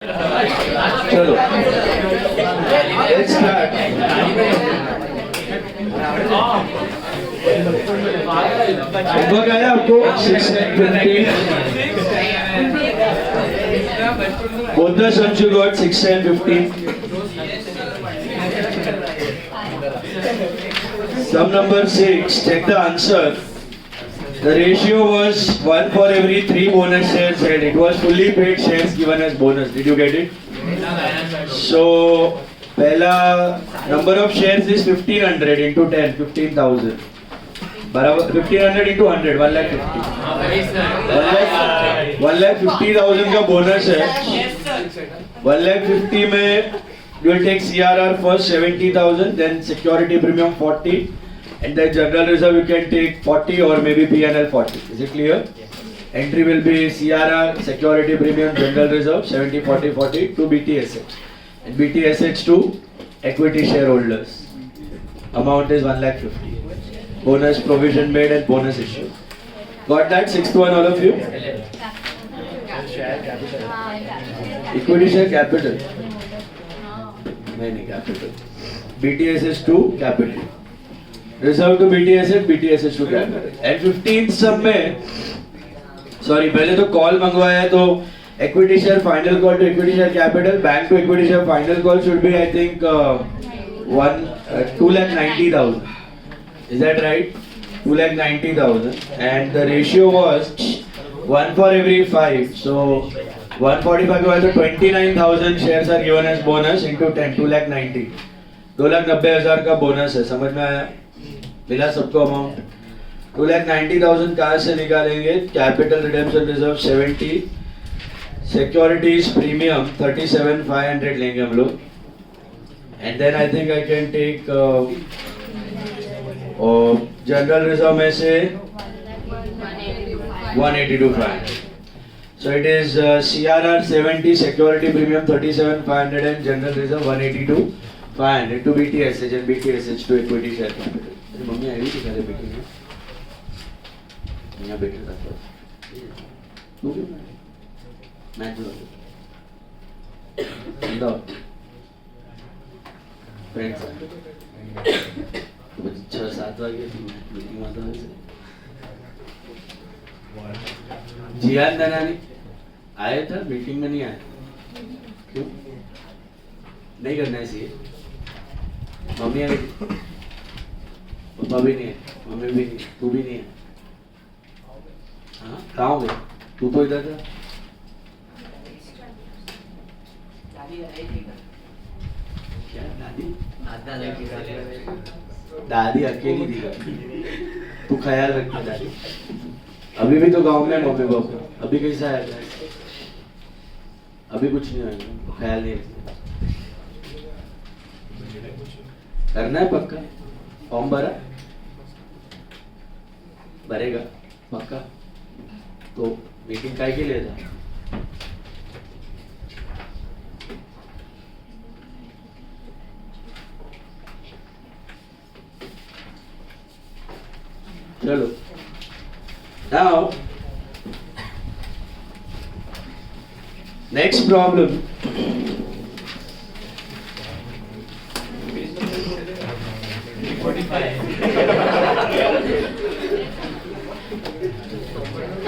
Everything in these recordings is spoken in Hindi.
चलो let's start. होमवर्क आया आपको 6:15. Both the sums you got 6 and 15. Sum number 6. Check the answer. The ratio was 1 for every 3 bonus shares held. It was fully paid shares given as bonus. Did you get it? So, पहला number of shares is 1500 into 10, 15,000. बराबर 1500 into 100, 1,50,000. 1,50,000 का बोनस है. 1,50,000 में you will take CRR first 70,000, then security premium 40, and then general reserve you can take 40 or maybe PNL 40. Is it clear? Entry will be CRR, security premium, general reserve 70, 40, 40 to BTSH, and BTSH to equity shareholders. Amount is 1,50,000. Bonus provision made and bonus issue. Got that? Sixth one, all of you? Equity share capital. नहीं capital. BTSH to capital. Reserve to BTSH, BTSH to capital. And 15th sum में, sorry पहले तो call मंगवाया तो equity share final call to equity share capital, bank to equity share final call should be I think 2,90,000. Is that right? 2,90,000, and the ratio was 1 for every 5. So 145 के बाद तो 29,000 shares are given as bonus into 10, 2,90,000. 2,90,000 का bonus है. समझ में आया? मिला सबको amount? 2,90,000 कहाँ से निकालेंगे? Capital redemption reserve 70, securities premium 37,500 लेंगे हम लोग. And then I think I can take general reserve में से 182,500. So it is CRR 70, security premium 37,500 and general reserve 182,500 to BTSH and BTSH to equity share capital. Mummy आई थी घर बैठी है. यहाँ बैठे था. तू क्यों मैच लो. अंदर फ्रेंड्स 6-7 वागे मीटिंग आता है. जियान दनानी आया था मीटिंग में नहीं आया. क्यों नहीं करना है सीए? मम्मी आई, पापा भी नहीं है, मम्मी भी नहीं, तू भी नहीं है. हाँ कहाँ हो गए? तू तो इधर था. क्या दादी? दादी अकेली थी. तू ख्याल रखना दादी. अभी भी तो गांव में मम्मी पापा. अभी कैसा है? अभी कुछ नहीं होगा. ख्याल नहीं रखना. करना है पक्का. फॉर्म भरा? भरेगा पक्का. तो मीटिंग काय के लिए था? चलो. Now, next problem.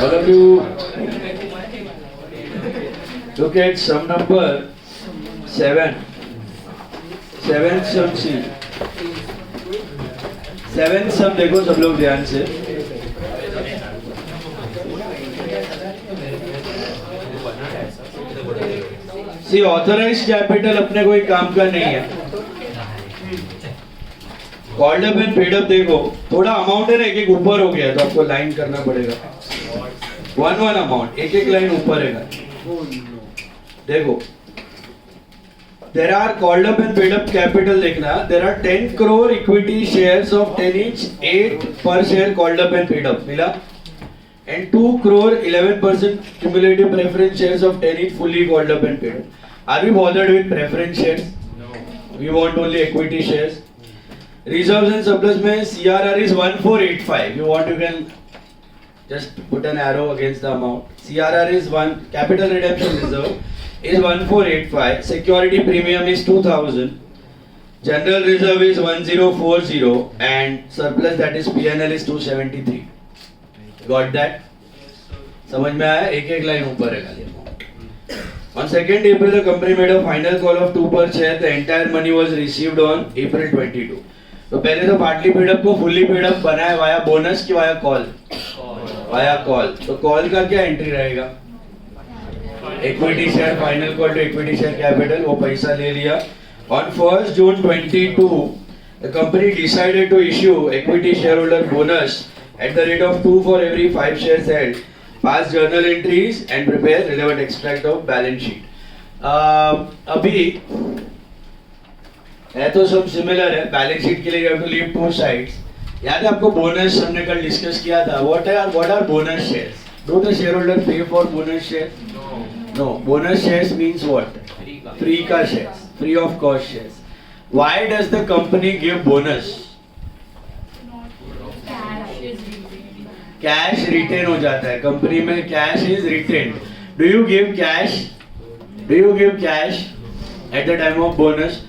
All of you look at sum number 7. 7th sum C. 7th sum देखो सब लोग ध्यान से. See, authorized capital अपने कोई काम का नहीं है. Called up and paid up देखो थोड़ा अमाउंट है ना, एक ऊपर हो गया तो आपको लाइन करना पड़ेगा. one अमाउंट एक लाइन ऊपर है. देखो there are called up and paid up capital देखना. There are 10 crore equity shares of 10 each, 8 per share called up and paid up मिला, and 2 crore 11% cumulative preference shares of 10 each fully called up and paid up. Are we bothered with preference shares? No. We want only equity shares. Reserves and surplus में CRR is 1,485. You want, you can just put an arrow against the amount. CRR is 1, capital redemption reserve is 1485, security premium is 2000, general reserve is 1040, and surplus, that is P&L, is 273. Got that? समझ में आया? एक एक लाइन ऊपर है खाली. On 2nd April, the company made a final call of 2 per share. The entire money was received on April 22. तो पहले तो पार्टली पेड अप को फुल्ली पेड अप बनाया वाया बोनस की वाया कॉल? Via call. तो कॉल का क्या एंट्री रहेगा? Equity share final call to equity share capital, वो पैसा ले लिया. On 1st June 22, the company decided to issue equity shareholder bonus at the rate of 2 for every 5 shares held. Pass journal entries and prepare relevant extract of balance sheet. अभी है तो सब सिमिलर है. बैलेंस शीट के लिए you have to leave 2 sides. याद है आपको बोनस हमने कल डिस्कस किया था. What are bonus shares? Do the share holder pay for bonus share? No. Bonus shares means what? Free का shares, free of cost shares. Why does the company give bonus? Cash retain हो जाता है कंपनी में. Cash is retained. Do you give cash? Do you give cash at the time of bonus?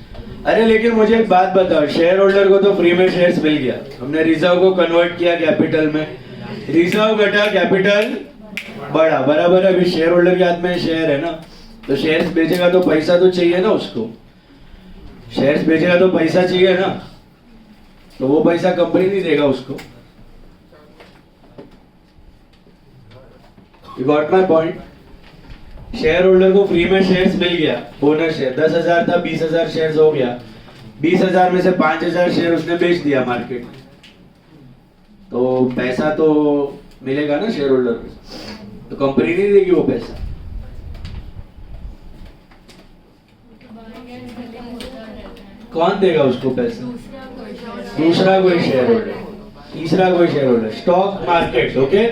अरे लेकिन मुझे एक बात बताओ, शेयर होल्डर को तो फ्री में शेयर्स मिल गया, हमने रिजर्व को कन्वर्ट किया कैपिटल में, रिजर्व घटा कैपिटल बढ़ा, बराबर है. अभी शेयर होल्डर के हाथ में शेयर है ना, तो शेयर्स बेचेगा तो पैसा तो चाहिए ना उसको. शेयर्स बेचेगा तो पैसा चाहिए ना, तो वो पैसा कंपनी नहीं देगा उसको. You got my point? Share holder को फ्री में शेयर्स मिल गया, बोनस शेयर 10,000 था, 20,000 शेयर्स हो गया. 20,000 में से 5,000 शेयर उसने बेच दिया मार्केट, तो पैसा तो मिलेगा ना शेयर होल्डर को, तो कंपनी नहीं देगी वो पैसा. कौन देगा उसको पैसा? दूसरा कोई शेयर होल्डर, तीसरा कोई share holder. Stock market, okay.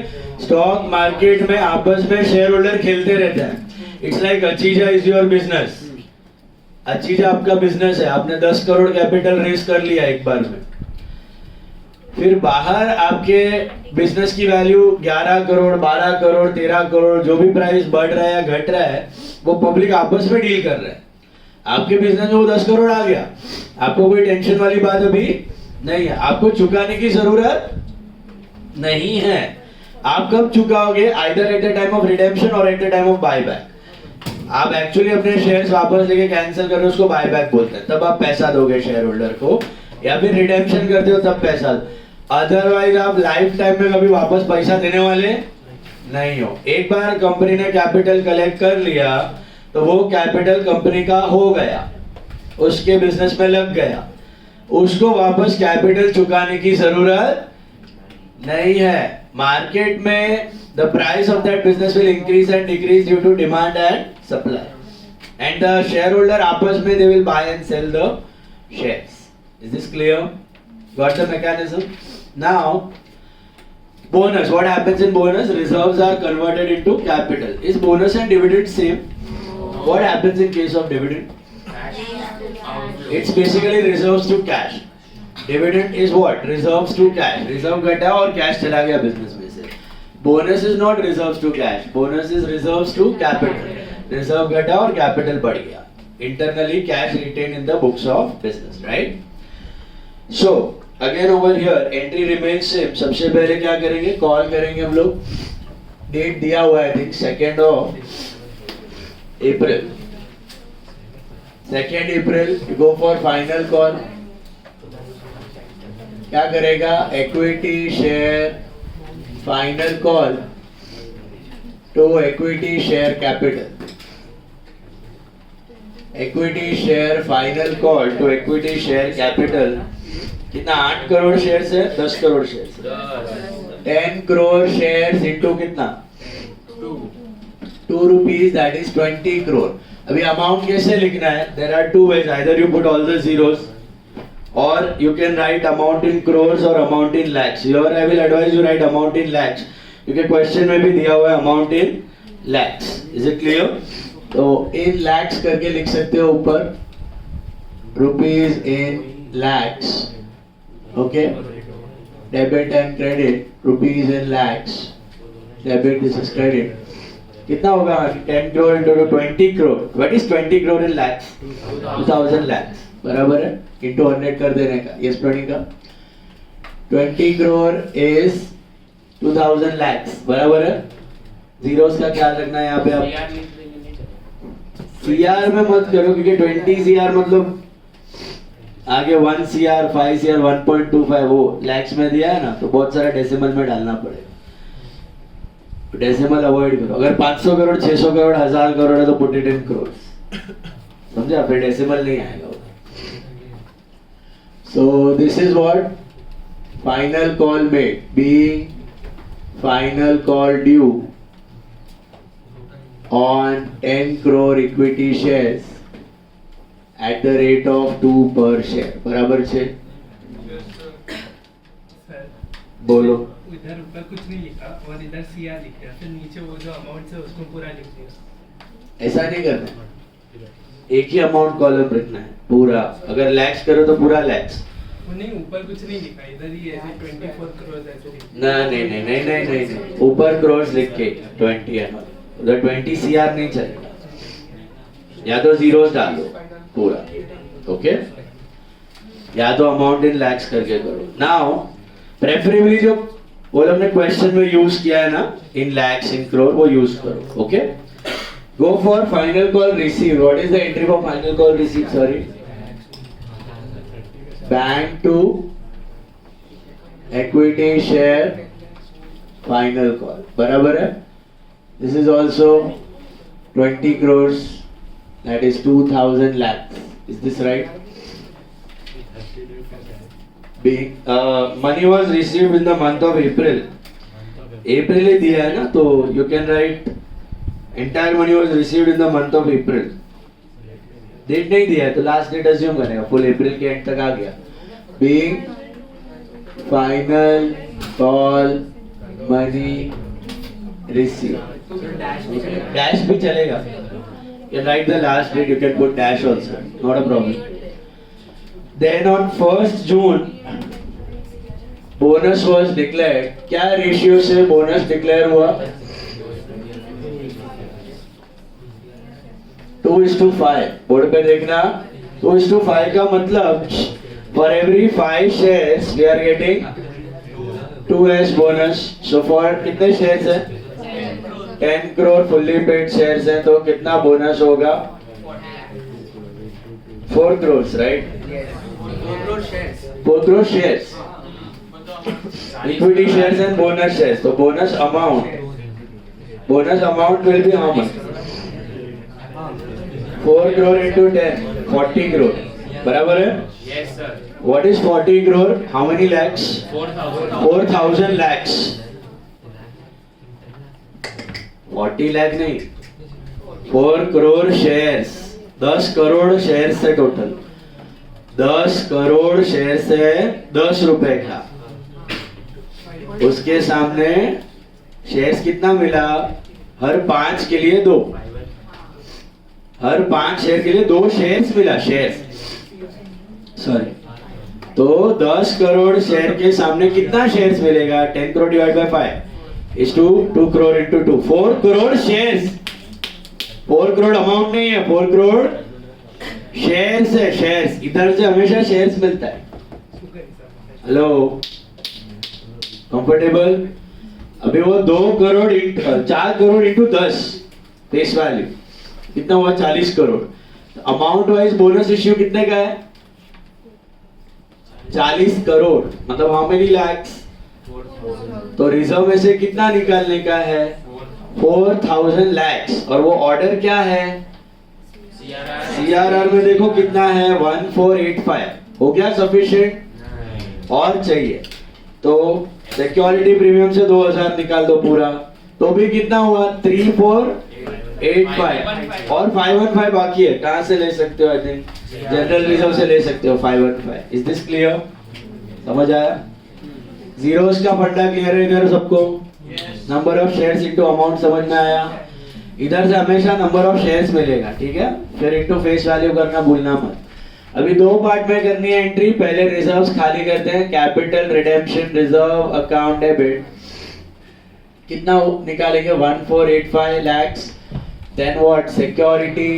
Stock market में आपस में शेयर होल्डर खेलते रहते हैं. इट्स लाइक अचीजा इज योर बिजनेस. अचीजा आपका बिजनेस है, आपने 10 करोड़ कैपिटल रेज कर लिया एक बार में, फिर बाहर आपके बिजनेस की वैल्यू 11 करोड़, 12 करोड़, 13 करोड़, जो भी प्राइस बढ़ रहा है या घट रहा है वो पब्लिक आपस में डील कर रहा है. आपके बिजनेस में वो 10 करोड़ आ गया, आपको कोई टेंशन वाली बात अभी नहीं है, आपको चुकाने की जरूरत नहीं है. आप कब चुकाओगे? Either at the time of redemption और at the time of buyback. आप एक्चुअली अपने शेयर्स वापस लेके कैंसिल कर रहे हो, उसको बायबैक बोलते हैं, तब आप पैसा दोगे शेयर होल्डर को, या फिर रिडेम्पशन करते हो तब पैसा. अदरवाइज आप लाइफ टाइम में कभी वापस पैसा देने वाले नहीं हो. एक बार कंपनी ने कैपिटल कलेक्ट कर लिया तो वो कैपिटल कंपनी का हो गया, उसके बिजनेस में लग गया, उसको वापस कैपिटल चुकाने की जरूरत नहीं है. मार्केट में the price of that business will increase and decrease due to demand and supply, and the shareholder आपस में they will buy and sell the shares. Is this clear? Got the mechanism? Now bonus, what happens in bonus? Reserves are converted into capital. Is bonus and dividend same? What happens in case of dividend? It's basically reserves to cash. Dividend is what? Reserves to cash. Reserve घटा और cash चला गया business में से. Bonus is not reserves to cash. Bonus is reserves to capital. Reserve घटा और capital बढ़ गया. Internally cash retained in the books of business, right? So again over here entry remains same. सबसे पहले क्या करेंगे? Call करेंगे हम लोग. Date दिया हुआ है, I think 2nd of April. 2nd April you go for final call. क्या करेगा? Equity share final call to equity share capital. Equity share final call to equity share capital. कितना? 8 करोड़ शेयर्स है, 10 crore shares, 10 crore shares into कितना? 2 rupees, that is 20 crore. अभी अमाउंट कैसे लिखना है? There are two ways. Either you put all the zeros or you can write amount in crores or amount in lakhs. Here I will advise you write amount in lakhs, क्योंकि क्वेश्चन में भी दिया हुआ है amount in lakhs. Is it clear? तो in lakhs करके लिख सकते हो ऊपर, rupees in lakhs, okay? Debit and credit, rupees in lakhs, debit, this is credit. कितना होगा 10 crore into 20 crore. What is 20 crore in lakhs? 2000 lakhs. बराबर है, into 100 कर देने का. Yes प्रणिका, 20 crore is 2000 lakhs. बराबर है. जीरोस का ख्याल रखना है यहाँ पे आप. CR में मत करो क्योंकि 20 CR मतलब आगे 1 CR 5 CR 1.25 वो लैक्स में दिया है ना, तो बहुत सारा डेसिमल में डालना पड़ेगा. डेसिमल अवॉइड करो. अगर 500 करोड़ 600 करोड़ 1000 करोड़ है तो पुट इट इन करोड़. समझा? फिर डेसिमल नहीं आएगा. So this is what final call made, being final call due on 10 crore equity shares at the rate of 2 per share. बराबर छे? बोलो. इधर ऊपर कुछ नहीं लिखा और इधर CR लिख दिया, फिर नीचे वो जो अमाउंट है उसको पूरा लिख दिया. ऐसा नहीं करना. एक ही अमाउंट कॉलम रखना है पूरा. अगर लैक्स करो तो पूरा लैक्स. वो नहीं, ऊपर कुछ नहीं लिखा, इधर ही ऐसे 24 करोड़ ऐसे लिखा. नहीं. ऊपर करोड़ लिख के 20 है, उधर 20 CR नहीं चलेगा. या तो जीरोस डाल दो पूरा. ओके, या तो अमाउंट इन लैक्स करके करो. नाउ प्रेफरेबली जो वो लोग ने क्वेश्चन में यूज किया है ना, इन लैक्स इन करोड़, वो यूज करो. Okay, go for final call receive. What is the entry for final call receive? Sorry, bank to equity share final call. बराबर है. This is also 20 crores, that is 2000 lakhs. Is this right? Money was received in the month of April. April ही दिया है ना, तो you can write entire money was received in the month of April. Date नहीं दिया है तो लास्ट डेट अज्यूम करेगा, फुल अप्रैल के एंड तक आ गया. Being final call money received. Dash भी चलेगा. You can write the last date, you can put dash also, not a problem. Then on 1st June bonus was declared. क्या रेशियो से बोनस डिक्लेयर हुआ? 2:5. बोर्ड पे देखना. 2:5 का मतलब for every 5 shares we are getting 2s bonus. So for कितने shares हैं? 10 crore fully paid shares हैं, तो कितना बोनस होगा? 4 crores, right? 4 crore shares. Equity shares and bonus shares. So bonus amount will be how much? 4 crore into 10, 40 crore. बराबर है? Yes sir. What is 40 crore? How many lakhs? 4000 lakhs. 40 lakh नहीं, 4 crore shares. 10 करोड़ शेयर्स है टोटल. 10 करोड़ शेयर्स है 10 रुपए का. उसके सामने शेयर्स कितना मिला? हर 5 के लिए 2. हर 5 शेयर के लिए 2 शेयर्स मिला. शेयर्स सॉरी, तो 10 करोड़ शेयर के सामने कितना शेयर्स मिलेगा? 10 crore divide by 5 is 2 crore into 2. 4 crore shares. 4 crore amount नहीं है, 4 करोड़ शेयर्स है. शेयर्स इधर से हमेशा शेयर्स मिलता है. Hello, comfortable? अभी वो 2 crore 4 crore into 10 face value कितना हुआ? 40 crore. Amount wise bonus issue कितने का है? 40 करोड़. मतलब हाउ मेनी लैक्स? तो रिजर्व में से कितना निकालने का है? 4000 लैक्स. और वो ऑर्डर क्या है? CRR में देखो कितना है? 1485. हो गया सफिशिएंट? और चाहिए तो सिक्योरिटी प्रीमियम से 2000 निकाल दो पूरा, तो भी कितना हुआ? 3485. और 515 बाकी है. कहां से ले सकते हो? आई थिंक जनरल रिजर्व से ले सकते हो 515. Is this clear? समझ आया? जीरोस का फंडा क्लियर है इधर सबको? Number of shares into amount समझ में आया? इधर से हमेशा नंबर ऑफ शेयर्स मिलेगा, ठीक है? फिर इनटू फेस वैल्यू करना भूलना मत. अभी 2 पार्ट में करनी है एंट्री. पहले रिजर्व्स खाली करते हैं. Capital redemption reserve account debit. कितना निकालेंगे 1485 lakhs. Then what? Security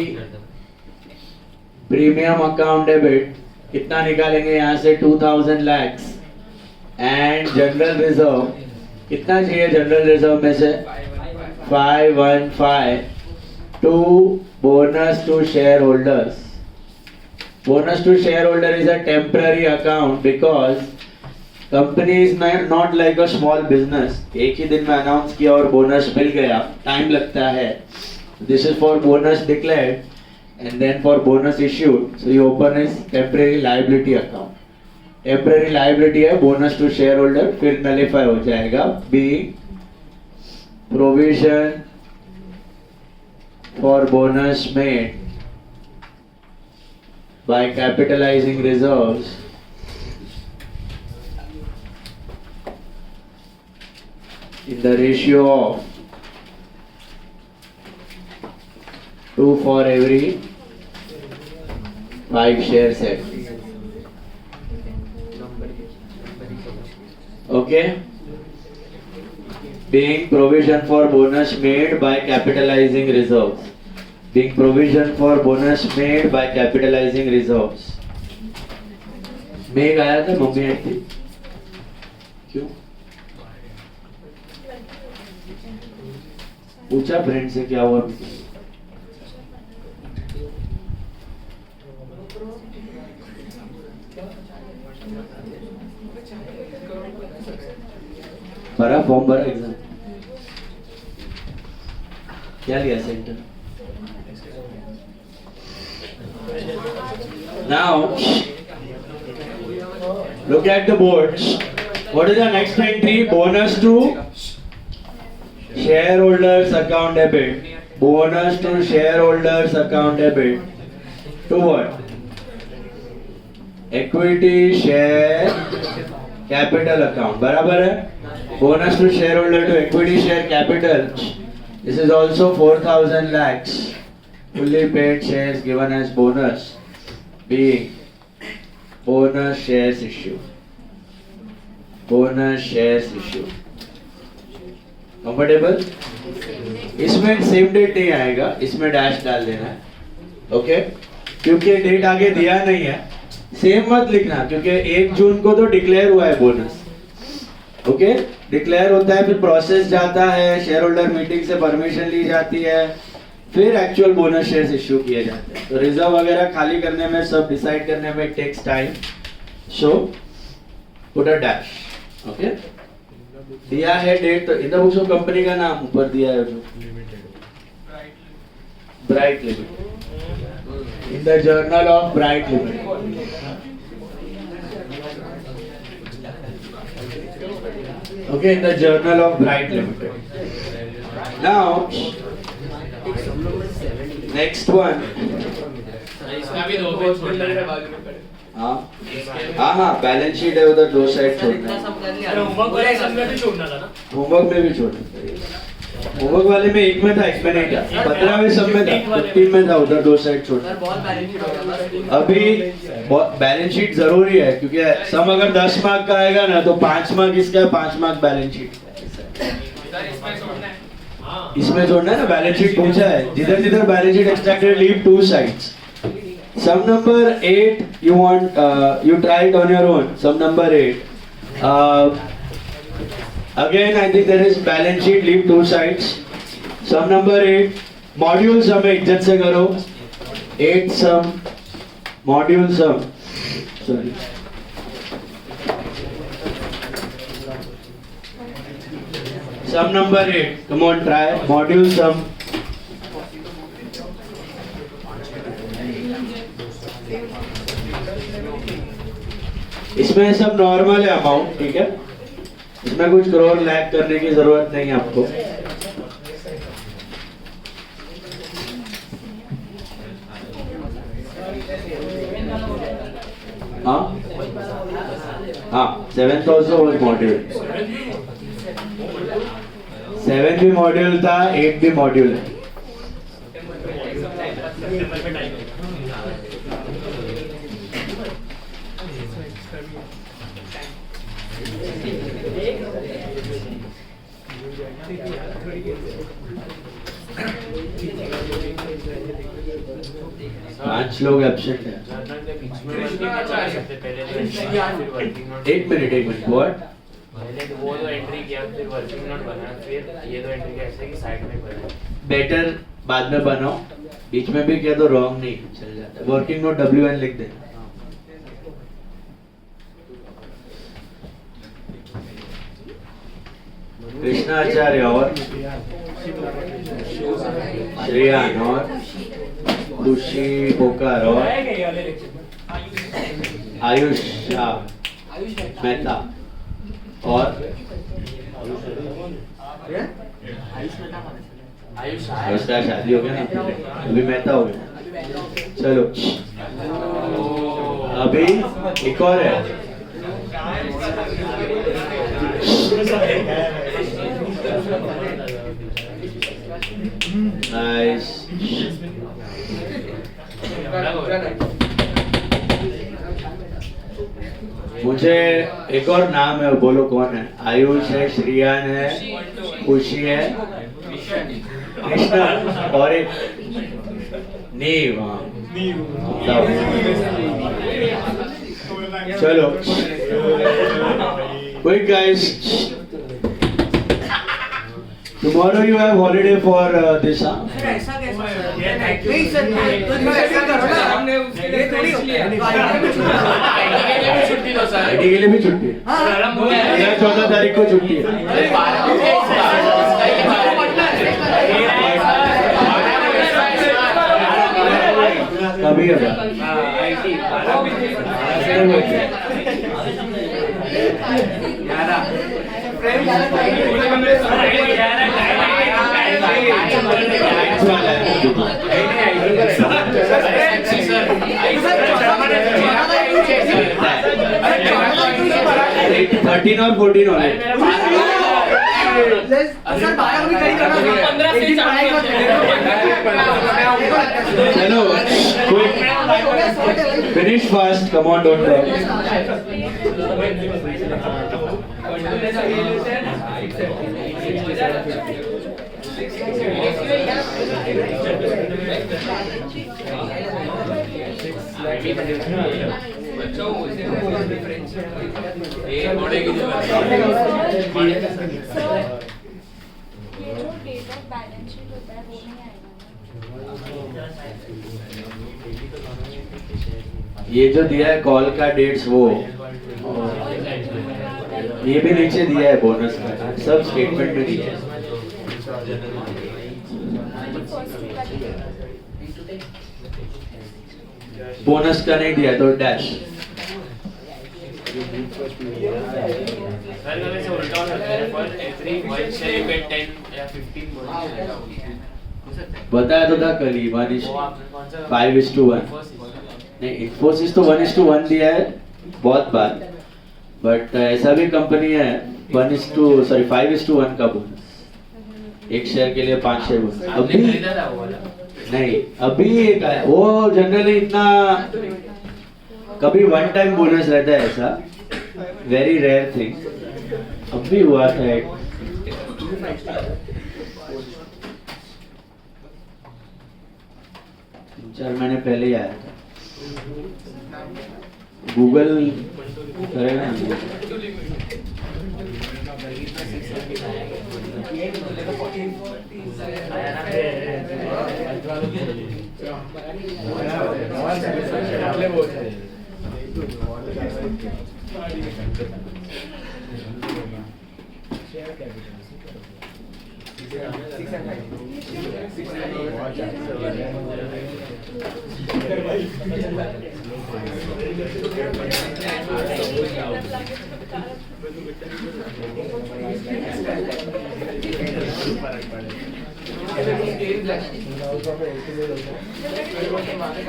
premium account debit कितना निकालेंगे यहाँ से 2000 lakhs. And general reserve कितना चाहिए जनरल रिजर्व में से 515 to bonus to shareholders. Bonus to shareholder is a temporary account because company is not like a small business. एक ही दिन में अनाउंस किया और बोनस मिल गया, टाइम लगता है. This is for bonus declared and then for bonus issued. So you open is temporary liability account. Temporary liability है bonus to shareholder, फिर nullify हो जाएगा. Being provision for bonus made by capitalizing reserves in the ratio of 2 for every 5 shares set. Okay? Being provision for bonus made by capitalizing reserves. Being provision for bonus made by capitalizing reserves. मेघ आया था, मम्मी आई थी. क्यों? पूछा फ्रेंड से क्या हुआ. भरा फॉर्म भरा एग्जाम क्या लिया centre. Now look at the boards. What is the next entry? Bonus to shareholders account debit. Bonus to shareholders account debit. To what? Equity share capital account. बराबर है. Bonus to shareholder to equity share capital. This is also 4000 lakhs. Fully paid shares given as bonus. Being bonus shares issue. Bonus shares issue. Comfortable? इसमें सेम डेट नहीं आएगा, इसमें डैश डाल देना है. ओके? क्योंकि डेट आगे दिया नहीं है. सेम मत लिखना क्योंकि 1 जून को तो डिक्लेयर हुआ है बोनस. ओके? डिक्लेयर होता है, फिर प्रोसेस जाता है, शेयर होल्डर मीटिंग से परमिशन ली जाती है, फिर एक्चुअल बोनस शेयर्स इश्यू किए जाते हैं. तो रिजर्व वगैरह खाली करने में, सब डिसाइड करने में takes time. So put a dash. Okay? दिया है डेट, तो in the books of company का नाम ऊपर दिया है जो Bright Limited. In the journal of Bright Limited. Okay, in the journal of Bright Limited. Now, next one. हाँ बैलेंस शीट है उधर 2 साइड छोड़ना. होमवर्क में भी छोड़ना. होमवर्क वाले में एक में था, एक में नहीं था. 15वें सब में था, 15 में था, उधर 2 साइड छोड़ना. अभी बैलेंस शीट जरूरी है क्योंकि सम अगर 10 मार्क का आएगा ना तो 5 मार्क इसका है, 5 मार्क बैलेंस शीट. इसमें जोड़ना है ना. बैलेंस शीट पूछा है, जिधर जिधर balance sheet extracted leave 2 sides. Sum number 8 you want you try it on your own. Sum number 8. Again I think there is balance sheet leave 2 sides. Sum number 8 module sum इज्जत से करो. 8 sum module sum. Sorry. Sum number 8. Come on try module sum. इसमें सब नॉर्मल है अमाउंट. ठीक है, इसमें कुछ करोड़ लैक करने की जरूरत नहीं है आपको. हाँ 7th also was module. 7 भी मॉड्यूल था, 8 भी मॉड्यूल है. पांच लोग एब्सेंट हैं। एक मिनट व्हाट? पहले तो वो एंट्री किया, फिर वर्किंग नोट बना, फिर ये दो एंट्री किया, ऐसे कि साइड में बना। बेटर बाद में बनाओ, बीच में भी किया तो रॉन्ग नहीं चल जाता। वर्किंग नोट WN लिख देना। कृष्णाचार्य और श्रेयान और खुशी बोकार और आयुष मेहता और आयुष उसका शादी हो गया ना, अभी मेहता हो गया। चलो अभी एक और है। नाइस। मुझे एक और नाम है, बोलो कौन है? आयुष है, श्रियान है, खुशी है, कृष्णा और एक नीव। चलो quick guys, tomorrow you have holiday for this ऐसा कैसा सर? नहीं सर, तो ऐसा करो ना, हमने उसके लिए थोड़ी होता है। छुट्टी दो सर। आईटी के लिए भी छुट्टी है। हाँ, 14 तारीख को छुट्टी है। कभी थर्टीन और 14 होने। सर 12 भी कहीं करना, 15 से 4 चलो quick finish fast, come on, don't ये जो डेट ऑफ बैलेंस शीट होता है वो नहीं आएगा। ये जो दिया है कॉल का डेट्स, वो ये भी नीचे दिया है बोनस का, सब स्टेटमेंट में दिया है। बोनस का नहीं दिया तो डैश। सर कभी से उल्टा हो सकता है, पर एवरी वन शेयर में 10 या 15 बताया तो था कल ही 1:5:1। नहीं, इन्फोसिस तो 1:1 दिया है बहुत बार, बट ऐसा भी कंपनी है 5:1 का बोनस। एक शेयर के लिए 5 शेयर बोनस। अभी खरीदा था वो वाला। नहीं, अभी वो जनरली इतना, कभी वन टाइम बोनस रहता है, ऐसा वेरी रेयर थिंग। अभी हुआ था एक, चार महीने पहले ही आया था। गूगल करेगा ना।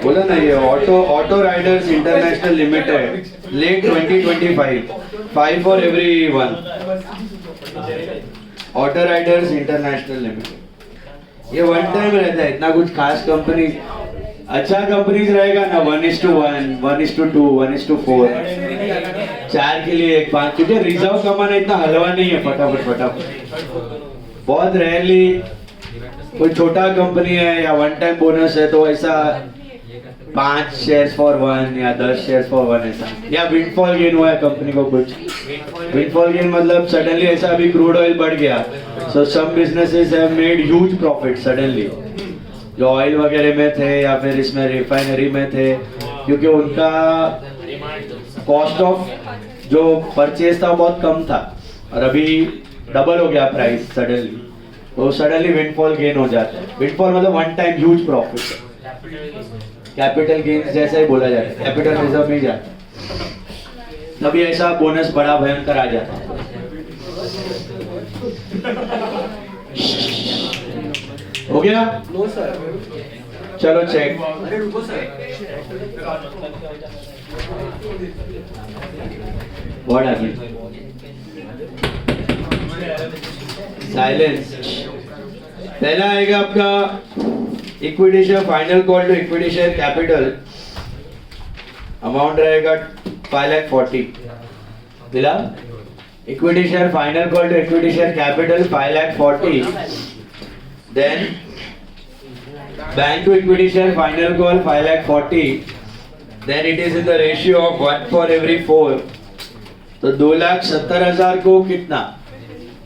बोला ना, ये Auto Riders International Limited, let 2025, 5 for everyone. Auto Riders International Limited, ये वन टाइम रहता है, इतना कुछ खास कंपनी, अच्छा कंपनीज रहेगा ना 1:1, 1:2, 1:4, 4 के लिए 1 5, क्योंकि रिजर्व कमाना इतना हलवा नहीं है फटाफट। बहुत रेयरली कोई छोटा कंपनी है या वन टाइम बोनस है तो ऐसा 5 शेयर्स फॉर 1 या 10 शेयर्स फॉर 1 ऐसा, या विंडफॉल गेन हुआ है कंपनी को कुछ। विंडफॉल गेन मतलब सडनली ऐसा अभी क्रूड ऑयल बढ़ गया, so some businesses have made huge profit suddenly, जो ऑयल वगैरह में थे या फिर इसमें रिफाइनरी में थे, क्योंकि उनका कॉस्ट ऑफ जो परचेज था बहुत कम था और अभी डबल हो गया प्राइस सडनली, तो सडनली विंडफॉल गेन हो जाता है। विंडफॉल मतलब one time huge profit, capital gain जैसा ही बोला जाता है, कैपिटल रिजर्व में जाता है, तभी ऐसा बोनस बड़ा भयंकर आ जाता है। हो गया? No sir. चलो चेक। अरे रुको सर। What happened? साइलेंस। पहला आएगा आपका equity share final call to equity share capital, amount रहेगा 5,40,000। मिला? Equity share final call to equity share capital 5,40,000। Then bank to equity share final call 5,40,000। Then it is in the ratio of 1 for every 4, तो 2,70,000 को कितना?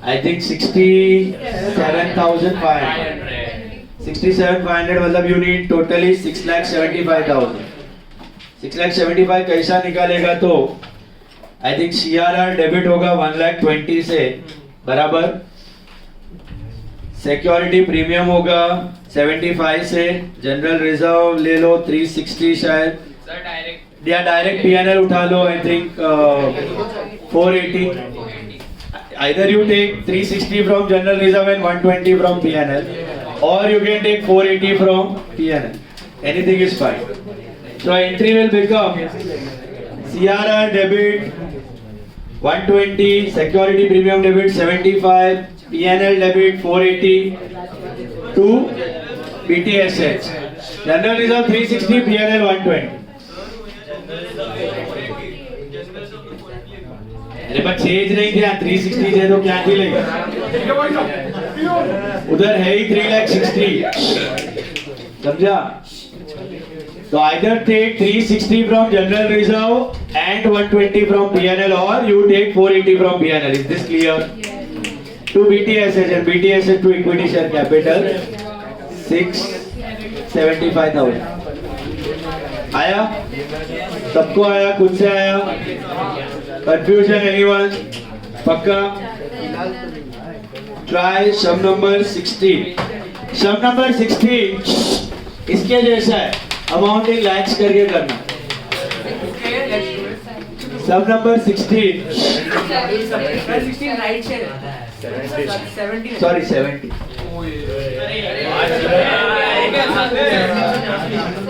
I think 67,500। 67,500 मतलब यू नीड टोटली 6,75,000। 6,75,000 कैसा निकालेगा तो आई थिंक CRR डेबिट होगा 1,20,000 से बराबर, सिक्योरिटी प्रीमियम होगा 75 से, जनरल रिजर्व ले लो 360 शायद, सर डायरेक्ट या डायरेक्ट PNL उठा लो I think 480। Either you take 360 from general reserve and 120 from PNL, or you can take 480 from PNL. Anything is fine. So entry will become CRR debit 120, security premium debit 75, PNL debit 480 to BTSH. General reserve 360, PNL 120. अरे बट चेंज नहीं दिया, 360 दे दो, क्या मिलेगा? उधर है ही 3,60,000, समझा? तो either take 360 from general reserve and 120 from PNL, or you take 480 from PNL. Is this clear? To BTSH and BTSH to equity share capital 675,000 आया? सबको आया? खुद से आया? Confusion anyone? पक्का? Try sum number 16. Sum number 16 इसके जैसा है, अमाउंट इन लैक्स करके करना। Sum number 16 राइट शेयर है। 70 sorry 70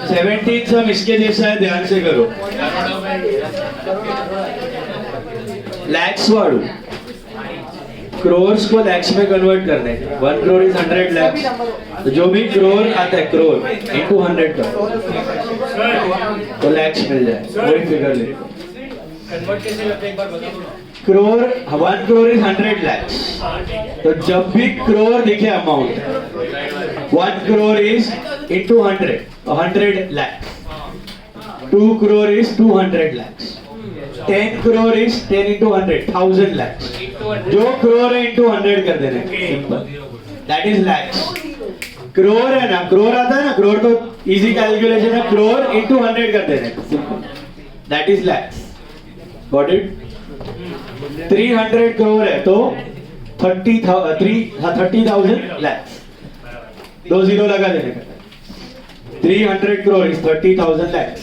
17 सम इसके जैसा है, ध्यान से करो। लैक्स वाड़ू क्रोर्स को लैक्स में कन्वर्ट करने, 1 crore is 100 lakhs, तो जो भी करोड़ आता है करोड़ into 100 करो तो लैक्स मिल जाए, वही फिगर ले। कन्वर्ट कैसे करते हैं एक बार बता दो। करोड़ 1 crore is 100 lakhs, तो जब भी करोड़ दिखे amount 1 crore is into 100, 100 lakhs, 2 crore is 200 lakhs, 10 crore is 10 into 100, 1000 lakhs, जो करोड़ है into 100 कर देना, simple, that is lakhs। Crore है ना, करोड़ आता है ना, करोड़ तो इजी कैलकुलेशन है, करोड़ into 100 कर देना, simple, that is lakhs। Got it? 300 crore है तो 30,000 lakhs, 2 जीरो लगा देने का। 300 crore is 30,000 lakhs,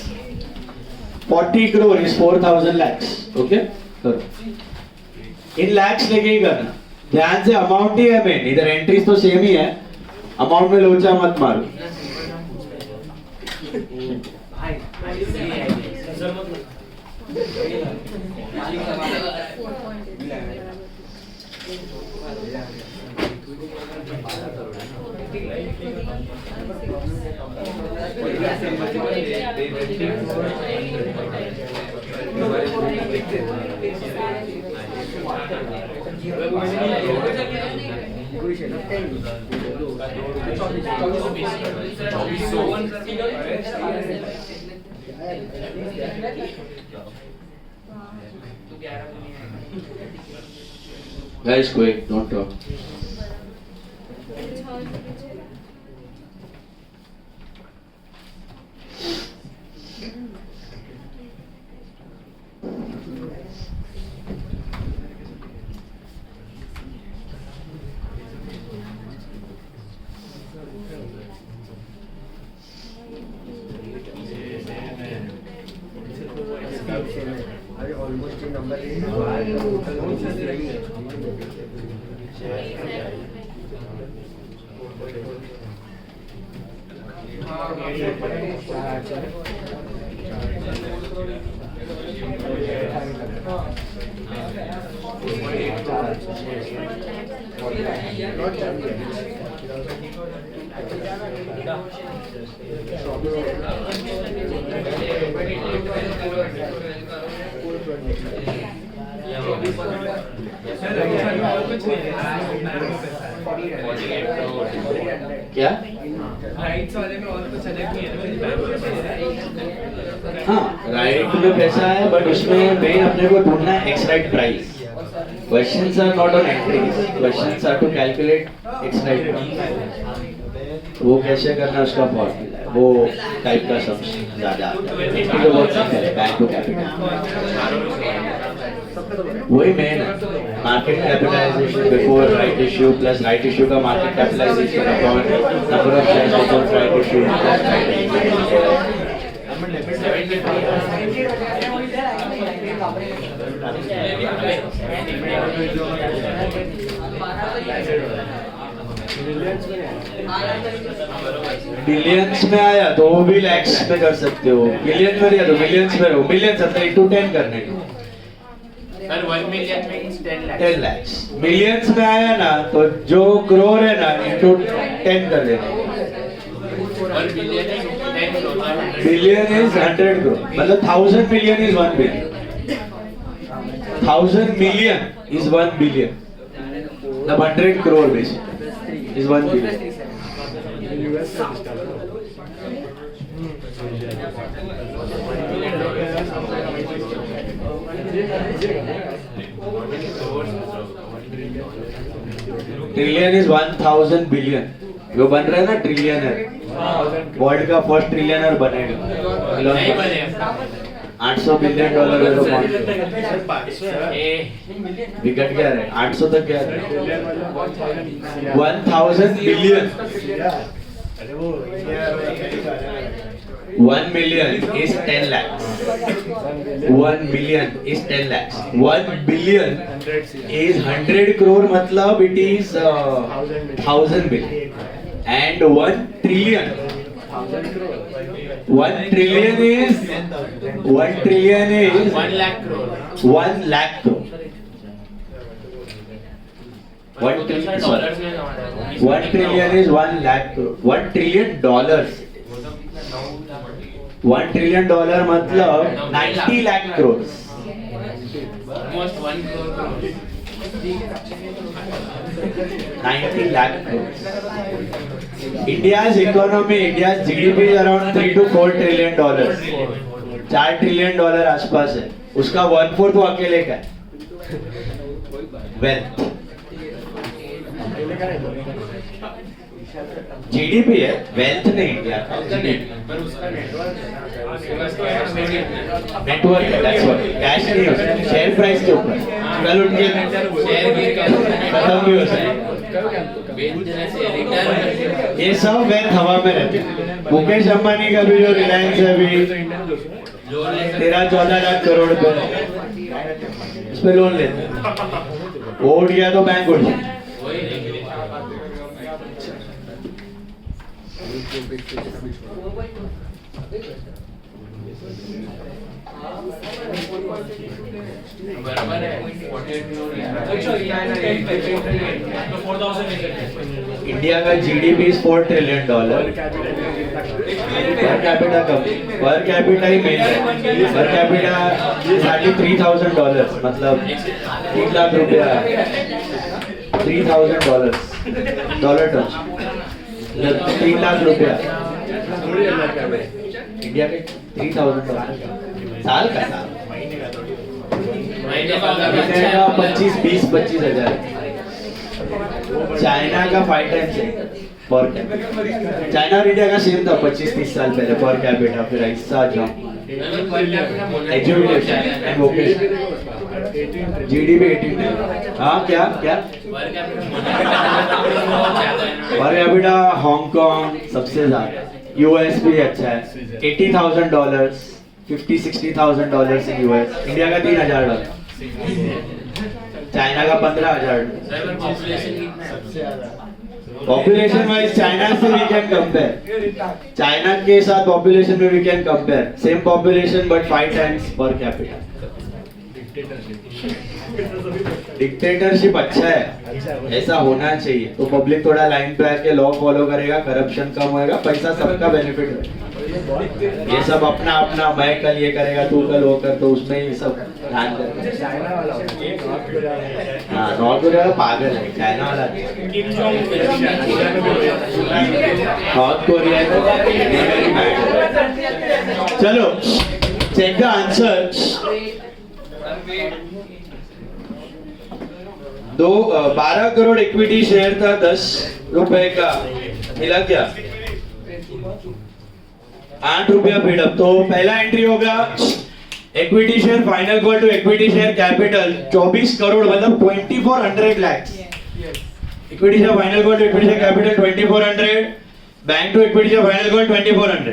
40 crore is 4,000 lakhs। Okay, करो इन lakhs लेके ही करना, ध्यान से अमाउंट ही है मेन, इधर एंट्रीज तो सेम ही है, अमाउंट में लोचा मत मारो। Guys, quick, don't talk. Almost number sir अभी और कुछ नहीं है क्या? राइट्स वाले में और कुछ अलग नहीं है। हाँ, राइट में पैसा है, बट उसमें मेन अपने को ढूंढना है x right price. Questions are not on entries. Questions are to calculate x right price. वो कैसे करना है उसका फॉर्मूला है, वो टाइप का सब ज्यादा आता है। तो बहुत सिंपल है, बैक टू कैपिटल वही मेन है। Market capitalisation before right issue plus right issue का market capitalisation upon number of shares before right issue plus right billions में आया तो वो भी लैक्स में कर सकते हो, बिलियन में दिया तो मिलियंस में रहो, मिलियंस अपने इनटू 10 करने को। Sir 1 million means 10 lakhs. 10 lakhs millions में आया ना तो जो करोड़ है ना इनटू 10 कर देना। 1 billion is 10 crore. Billion is 100 crore, मतलब 1000 million is 1 billion, 1000 million is 1 billion, मतलब 100 crore basically is 1 billion. Trillion is 1000 billion, जो बन रहा है ना ट्रिलियन है, वर्ल्ड का फर्स्ट ट्रिलियनर बनेगा। नहीं बनेगा। 800 बिलियन डॉलर है तो 500 विकेट क्या है 800 तक क्या है 1000 billion 1 million is 10 lakhs 1 billion is 10 lakhs 1 billion is 100 crore मतलब it is 1000 billion and 1 trillion 1 trillion is 1 lakh crore. 1 lakh crore 1 trillion dollars में कमाना है। 1 trillion is 1 lakh crore 1 trillion dollars 1 trillion dollar मतलब 90 lakh crores Almost 1 crore. 90 lakh crores India's economy India's GDP is around 3 to 4 trillion dollars 4 trillion dollar आसपास है उसका 1/4 वो अकेले का है वेल्थ जीडीपी है वेल्थ नहीं इंडिया का पर उसका नेटवर्क है दैट्स व्हाट कैश नहीं हो सकता शेयर प्राइस के ऊपर कल उठ के शेयर गिर गया खत्म भी हो सकता बेचने से रिटर्न ये सब वेल्थ हवा में रहते हैं मुकेश अंबानी का भी जो रिलायंस है अभी 13-14 लाख करोड़ पे उस पे लोन लेते हैं वो उठ गया तो बैंक उठ गया बराबर है 48 करोड़ इंडिया का GDP is $4 trillion per capita he main है पर कैपिटा हार्डली $3,000 मतलब 3 लाख रुपया $3,000 डॉलर टर्म्स 3 लाख रुपया इंडिया के $3,000 साल का साल महीने का 25 हजार चाइना का 5 टाइम्स है पर कैपिटा चाइना और इंडिया का सेम था 25-30 साल पहले पर कैपिटा फिर ऐसा jump education and vocation GDP 18 हाँ क्या क्या पर कैपिटा हांगकांग सबसे ज्यादा यूएस भी अच्छा है $80,000 $50,000-60,000 इन यूएस इंडिया का $3,000 चाइना का $15,000 पॉपुलेशन वाइज चाइना से वी कैन कंपेयर चाइना के साथ पॉपुलेशन में we can compare same population but 5 times per capita dictatorship अच्छा है ऐसा होना चाहिए तो पब्लिक थोड़ा लाइन पे आके लॉ फॉलो करेगा करप्शन कम होएगा पैसा सबका बेनिफिट होगा ये सब अपना अपना मैं कल ये करेगा तू कल वो कर तो उसमें ये सब ध्यान करेगा हाँ नॉर्थ कोरिया पागल है चाइना वाला नॉर्थ कोरिया चलो check the answer 12 crore equity share था 10 रुपए का मिला क्या 8 रुपया पेड अप तो पहला एंट्री होगा equity share final call to equity share capital 24 crore मतलब 2400 lakhs equity share final call to equity share capital 2400 bank to equity share final call 2400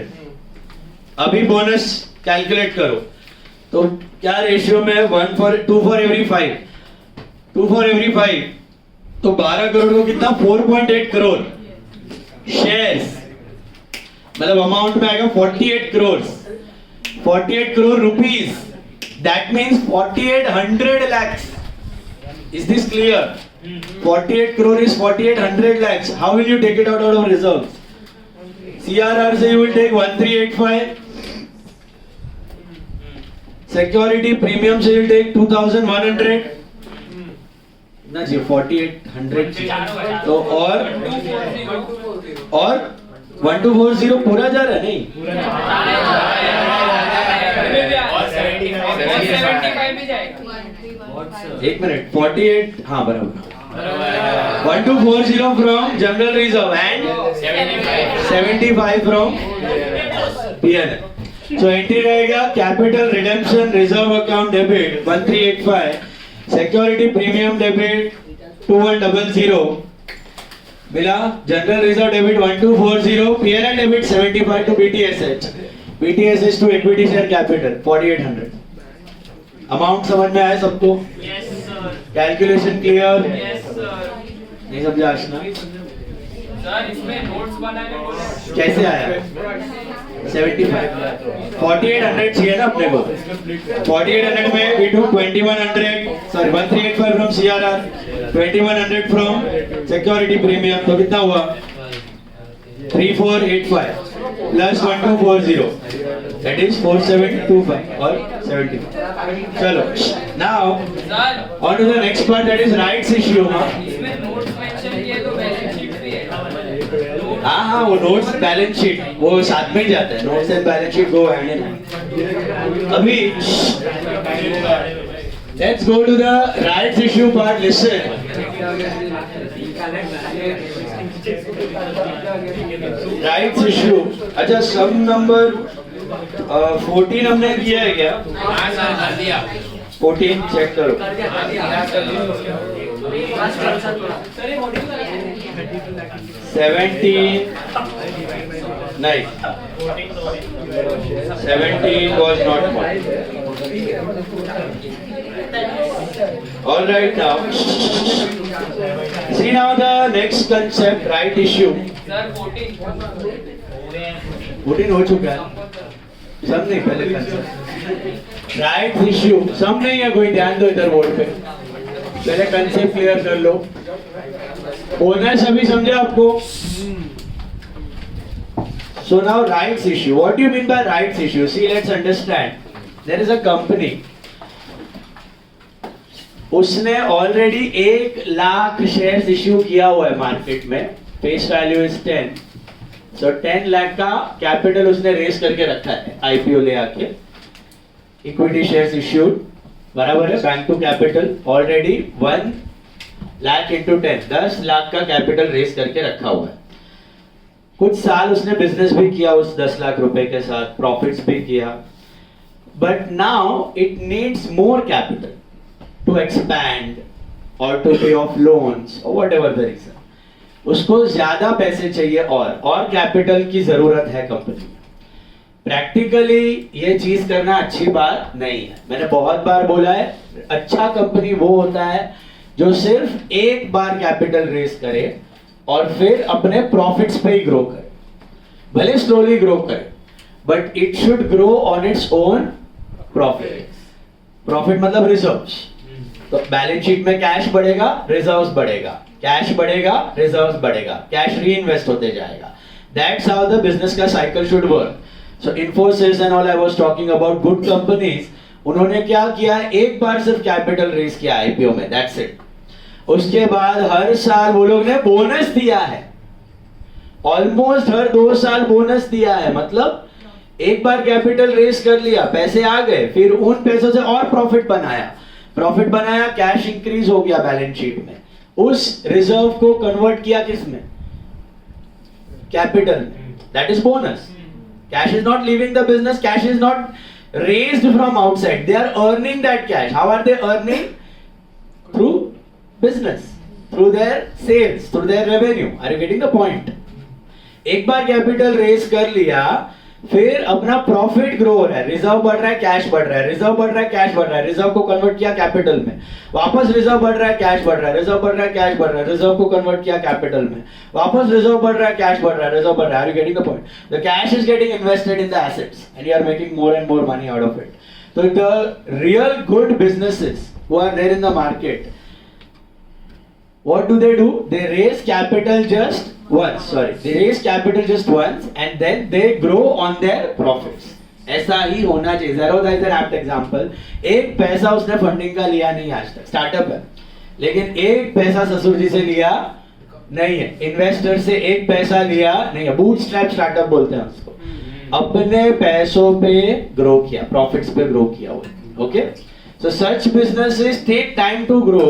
अभी बोनस कैलकुलेट करो तो क्या रेशियो में 2 for every 5 तो 12 करोड़ को कितना 4.8 करोड़ शेयर्स मतलब अमाउंट में आएगा 48 crore rupees that means 4800 lakhs is this clear 48 crore is 4800 lakhs how will you take it out of reserves CRR से you will take 1385 security premium से यू टेक 2100 ना जी 4800 तो और 1240 पूरा जा रहा है नहीं एक मिनट 48 हाँ बराबर 1240 from general reserve and 75 from PNL so entry रहेगा capital redemption reserve account debit 1385 security premium debit 2100 मिला general reserve debit 1240 PNL debit 75 to BTSH to equity share capital 4800 amount समझ में आया सबको कैलकुलेशन क्लियर नहीं समझा आशना सर इसमें नोट्स बनाने को कैसे आया 75 4800 चाहिए ना अपने को 4800 में we took 1385 from CRR 2100 from security premium तो कितना हुआ 3485 plus 1240 that is 4725 or 75 चलो now on to the next part that is rights issue इसमें नोट्स मेंशन किए तो बैलेंस शीट भी है हाँ वो नोट्स बैलेंस शीट वो साथ में ही जाता है notes and balance sheet go hand in अभी let's go to the rights issue part listen rights issue अच्छा सम नंबर 14 हमने किया है क्या हाँ सर कर दिया 14 चेक करो 17 नहीं 17 was not one. All right now. See now the next concept, right issue. Sir 14 14 हो चुका है सब नहीं, पहले कंसेप्ट राइट्स इश्यू सब नहीं है, कोई ध्यान दो इधर बोर्ड पे, पहले कंसेप्ट क्लियर कर लो। बोनस अभी समझे आपको? So now rights issue. What do you mean by rights issue? See, let's understand. There is a company. उसने ऑलरेडी 1 लाख शेयर्स इश्यू किया हुआ है मार्केट में, फेस वैल्यू इज 10, सो 10 लाख का कैपिटल उसने रेस करके रखा है आईपीओ ले आके, इक्विटी शेयर्स इश्यूड, बराबर है, bank to capital already 1 lakh into 10 lakh का कैपिटल रेस करके रखा हुआ है। कुछ साल उसने बिजनेस भी किया उस 10 लाख रुपए के साथ, प्रॉफिट्स भी किया, but now it needs more capital to expand और टू पे ऑफ लोन्स और व्हाटएवर द रीजन, उसको ज्यादा पैसे चाहिए और कैपिटल की जरूरत है कंपनी में। प्रैक्टिकली ये चीज करना अच्छी बात नहीं है, मैंने बहुत बार बोला है, अच्छा कंपनी वो होता है जो सिर्फ एक बार कैपिटल रेस करे और फिर अपने प्रॉफिट्स पे ही ग्रो करे, भले स्लोली ग्रो करे, but it should grow on its own profit. Profit मतलब रिजर्व्स, तो बैलेंस शीट में कैश बढ़ेगा, रिजर्व्स बढ़ेगा, कैश बढ़ेगा, रिजर्व्स बढ़ेगा, कैश रीइन्वेस्ट होते जाएगा। दैट्स हाउ द बिजनेस का cycle should work. So Infosys and all I was talking about good companies, उन्होंने क्या किया, एक बार सिर्फ कैपिटल रेज किया आईपीओ में, दैट्स इट। उसके बाद हर साल वो लोग ने बोनस दिया है, ऑलमोस्ट हर 2 साल बोनस दिया है, मतलब एक बार कैपिटल रेस कर लिया, पैसे आ गए, फिर उन पैसों से और प्रॉफिट बनाया, कैश इंक्रीज हो गया बैलेंस शीट में, उस रिजर्व को कन्वर्ट किया किसमें, कैपिटल में, that is bonus. Cash is not leaving the business, cash is not raised from outside, they are earning that cash. How are they earning? Through business, through their sales, through their revenue. Are you getting the point? एक बार कैपिटल रेस कर लिया, फिर अपना प्रॉफिट ग्रो हो रहा है, रिजर्व बढ़ रहा है, कैश बढ़ रहा है, रिजर्व बढ़ रहा है, कैश बढ़ रहा है, रिजर्व को कन्वर्ट किया कैपिटल में, वापस रिजर्व बढ़ रहा है, कैश बढ़ रहा है, रिजर्व बढ़ रहा है, कैश बढ़ रहा है, रिजर्व को कन्वर्ट किया कैपिटल में, वापस रिजर्व बढ़ रहा है, कैश बढ़ रहा है, रिजर्व बढ़ रहा है। Are you getting the point? The cash is getting invested in the assets and you are making more and more money out of it. So the real good businesses who are there in the market, what do? They raise capital just once. They raise capital just once and then they grow on their profits. ऐसा ही होना चाहिए। Zerodha is an apt example. एक पैसा उसने फंडिंग का लिया नहीं आज तक, स्टार्टअप है, लेकिन एक पैसा ससुर जी से लिया नहीं है, इन्वेस्टर से एक पैसा लिया नहीं है, बूटस्ट्रैप स्टार्टअप बोलते हैं उसको, अपने पैसों पे ग्रो किया, प्रॉफिट्स पे ग्रो किया हुआ। Okay, so such businesses take time to grow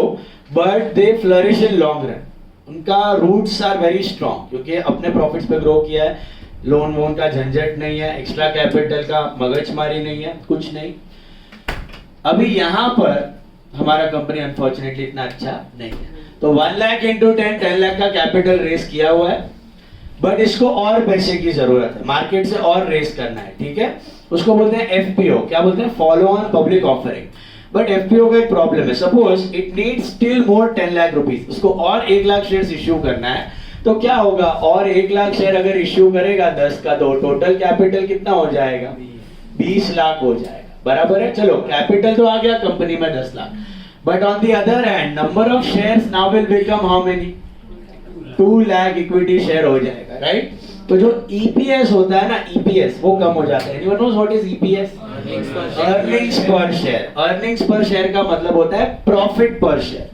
but they flourish in long run, उनका रूट्स आर वेरी स्ट्रॉन्ग, क्योंकि अपने प्रॉफिट्स पे ग्रो किया है, लोन वोन का झंझट नहीं है, एक्स्ट्रा कैपिटल का मगजमारी नहीं है, कुछ नहीं। अभी यहाँ पर हमारा कंपनी अनफॉर्चुनेटली इतना अच्छा नहीं है, तो 1 लाख इंटू 10 लाख का कैपिटल रेस किया हुआ है, बट इसको और पैसे की जरूरत है, मार्केट से और रेस करना है, ठीक है। उसको बोलते हैं एफपीओ, क्या बोलते हैं, follow on public offering. But FPO का एक प्रॉब्लम है, suppose it needs still more 10 lakh rupees, उसको और 1 लाख शेयर्स इश्यू करना है, तो क्या होगा, और 1 लाख शेयर अगर इश्यू करेगा 10 का, तो टोटल कैपिटल कितना हो जाएगा, 20 लाख हो जाएगा, बराबर है। चलो कैपिटल तो आ गया कंपनी में 10 lakh, but on the other hand number of shares now will become how many, 2 lakh equity share हो जाएगा, राइट। तो जो ईपीएस होता है ना, ईपीएस वो कम हो जाता है। Anyone knows what is EPS? Earnings per share. Earnings per share का मतलब होता है profit per share.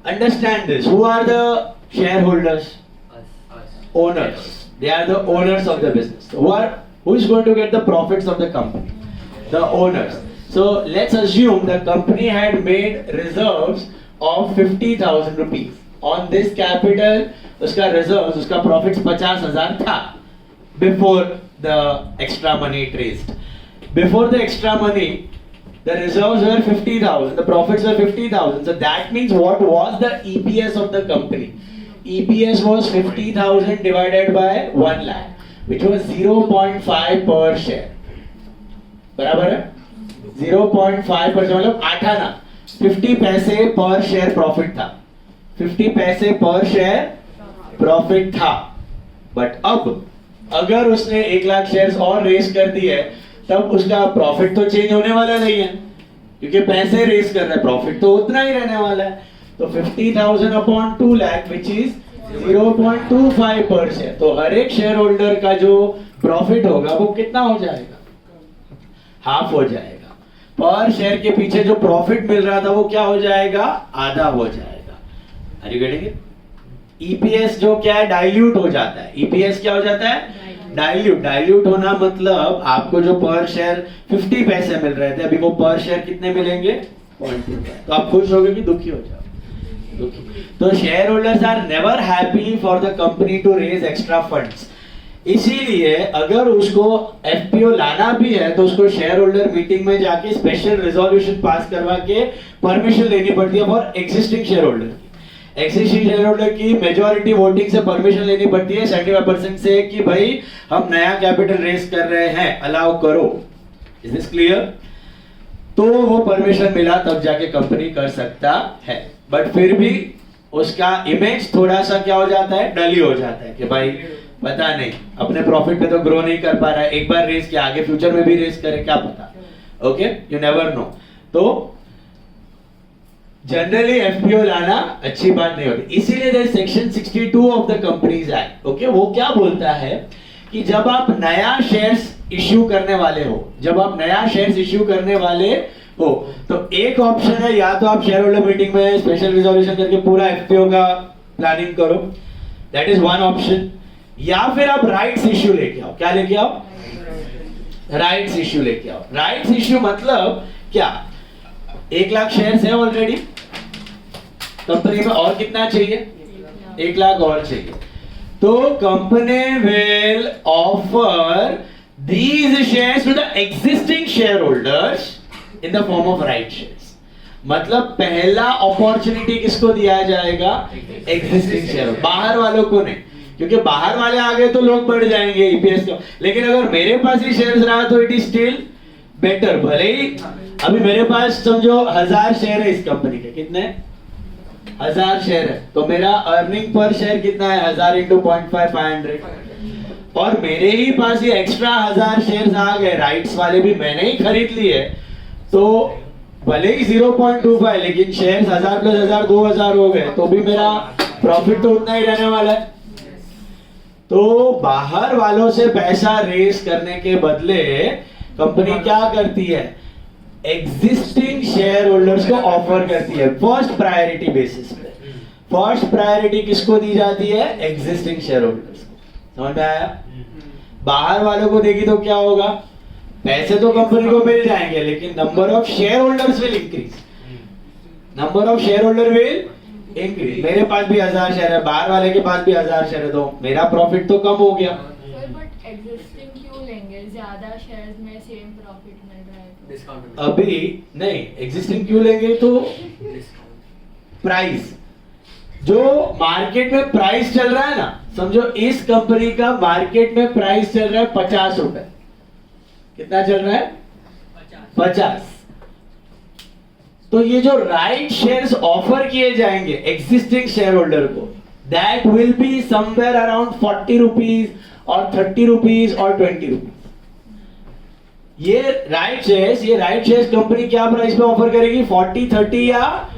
Understand this, who are the share holders? Owners, they are the owners of the business. Who is going to get the profits of the company? The owners. So let's assume the company had made reserves of 50,000 rupees. On this capital, उसका reserves, उसका profits 50,000 था before the extra money it raised. Before the extra money, the reserves were 50,000, the profits were 50,000. So that means what was the EPS of the company? EPS was 50,000 divided by 1 lakh, which was 0.5 per share. बराबर है? 0.5 per share मतलब 8 आना, 50 पैसे पर शेयर प्रॉफिट था, 50 पैसे पर शेयर प्रॉफिट था। बट अब अगर उसने 1 लाख शेयर्स और रेस कर दिए तब उसका प्रॉफिट तो चेंज होने वाला नहीं है, क्योंकि पैसे रेस कर रहा है, प्रॉफिट तो उतना ही रहने वाला है। तो 50,000 अपॉन 2 लाख विच इज 0.25 पर शेयर। तो हर एक शेयर होल्डर का जो प्रॉफिट होगा वो कितना हो जाएगा? हाफ हो जाएगा। पर शेयर के पीछे जो प्रॉफिट मिल रहा था वो क्या हो जाएगा? आधा हो जाएगा। Are you getting it? EPS जो क्या है? डाइल्यूट हो जाता है। ईपीएस क्या हो जाता है? डाइल्यूट। डाइल्यूट होना मतलब आपको जो पर शेयर 50 पैसे मिल रहे थे, अभी वो पर शेयर कितने मिलेंगे? 0.25। तो आप खुश होगे कि दुखी हो जाओ? दुखी। तो share holders are never happy for the company to raise extra funds. इसीलिए अगर उसको एफपीओ लाना भी है तो उसको शेयर होल्डर मीटिंग में जाके स्पेशल रेजोल्यूशन पास करवा के परमिशन लेनी पड़ती है for existing share holder. Existing share holder की मेजॉरिटी वोटिंग से परमिशन लेनी पड़ती है 75% से कि भाई हम नया कैपिटल रेज कर रहे हैं, अलाउ करो। Is this clear? तो वो परमिशन मिला तब जाके कंपनी कर सकता है। बट फिर भी उसका इमेज थोड़ा सा क्या हो जाता है? डली हो जाता है कि भाई पता नहीं, अपने प्रॉफिट पे तो ग्रो नहीं कर पा रहा है, एक बार रेस किया, आगे फ्यूचर में भी रेस करे, क्या पता। Okay, you never know. तो जनरली एफपीओ लाना अच्छी बात नहीं होती। इसीलिए section 62 of the companies act, okay, वो क्या बोलता है कि जब आप नया शेयर्स इश्यू करने वाले हो, जब आप नया शेयर्स इश्यू करने वाले हो, तो एक ऑप्शन है, या तो आप शेयर होल्डर मीटिंग में स्पेशल रिजोल्यूशन करके पूरा एफपीओ का प्लानिंग करो, दैट इज वन ऑप्शन। या फिर आप राइट्स इश्यू लेके आओ। क्या लेके आओ? राइट्स इश्यू लेके आओ। राइट्स इश्यू मतलब क्या? 1 लाख शेयर्स है ऑलरेडी कंपनी में, और कितना चाहिए? 1 लाख और चाहिए। तो company will offer these shares to the existing share holders in the form of right shares. मतलब पहला अपॉर्चुनिटी किसको दिया जाएगा? एग्जिस्टिंग शेयर, बाहर वालों को नहीं, क्योंकि बाहर वाले आ गए तो लोग बढ़ जाएंगे ईपीएस को। लेकिन अगर मेरे पास ही शेयर्स रहा तो इट इज स्टिल बेटर। भले ही अभी मेरे पास समझो 1000 शेयर है इस कंपनी के, कितने? 1000 शेयर है, तो मेरा अर्निंग पर शेयर कितना है? 1000 into 0.5 500। और मेरे ही पास ये एक्स्ट्रा 1000 शेयर्स आ गए, राइट्स वाले भी मैंने ही खरीद लिए, तो भले ही 0.25 लेकिन शेयर्स 1000 प्लस 1000 2000 हो गए, तो भी मेरा प्रॉफिट तो उतना ही रहने वाला है। तो बाहर वालों से पैसा रेस करने के बदले कंपनी क्या करती है? एग्जिस्टिंग शेयर होल्डर्स को ऑफर करती है फर्स्ट प्रायोरिटी बेसिस पे। फर्स्ट प्रायोरिटी किसको दी जाती है? एग्जिस्टिंग शेयर होल्डर्स को। समझ में आया? बाहर वालों को देगी तो क्या होगा? पैसे तो कंपनी को मिल जाएंगे, लेकिन number of share holders will increase. Number of share holder will increase. मेरे पास भी 1000 शेयर है, बाहर वाले के पास भी 1000 शेयर है, तो मेरा प्रॉफिट तो कम हो गया। बट एग्जिस्टिंग क्यों लेंगे? ज्यादा शेयर्स में सेम प्रॉफिट मिल रहा है तो। डिस्काउंट अभी नहीं, एग्जिस्टिंग क्यों लेंगे? तो प्राइस, जो मार्केट में प्राइस चल रहा है ना, समझो इस कंपनी का मार्केट में प्राइस चल रहा है 50 रुपए। कितना चल रहा है? 50। तो ये जो राइट शेयर्स ऑफर किए जाएंगे एग्जिस्टिंग शेयर होल्डर को, that will be somewhere around 40 rupees और 30 रुपीज और 20 रुपीज। ये राइट शेयर्स कंपनी क्या प्राइस पे ऑफर करेगी? 40, 30 या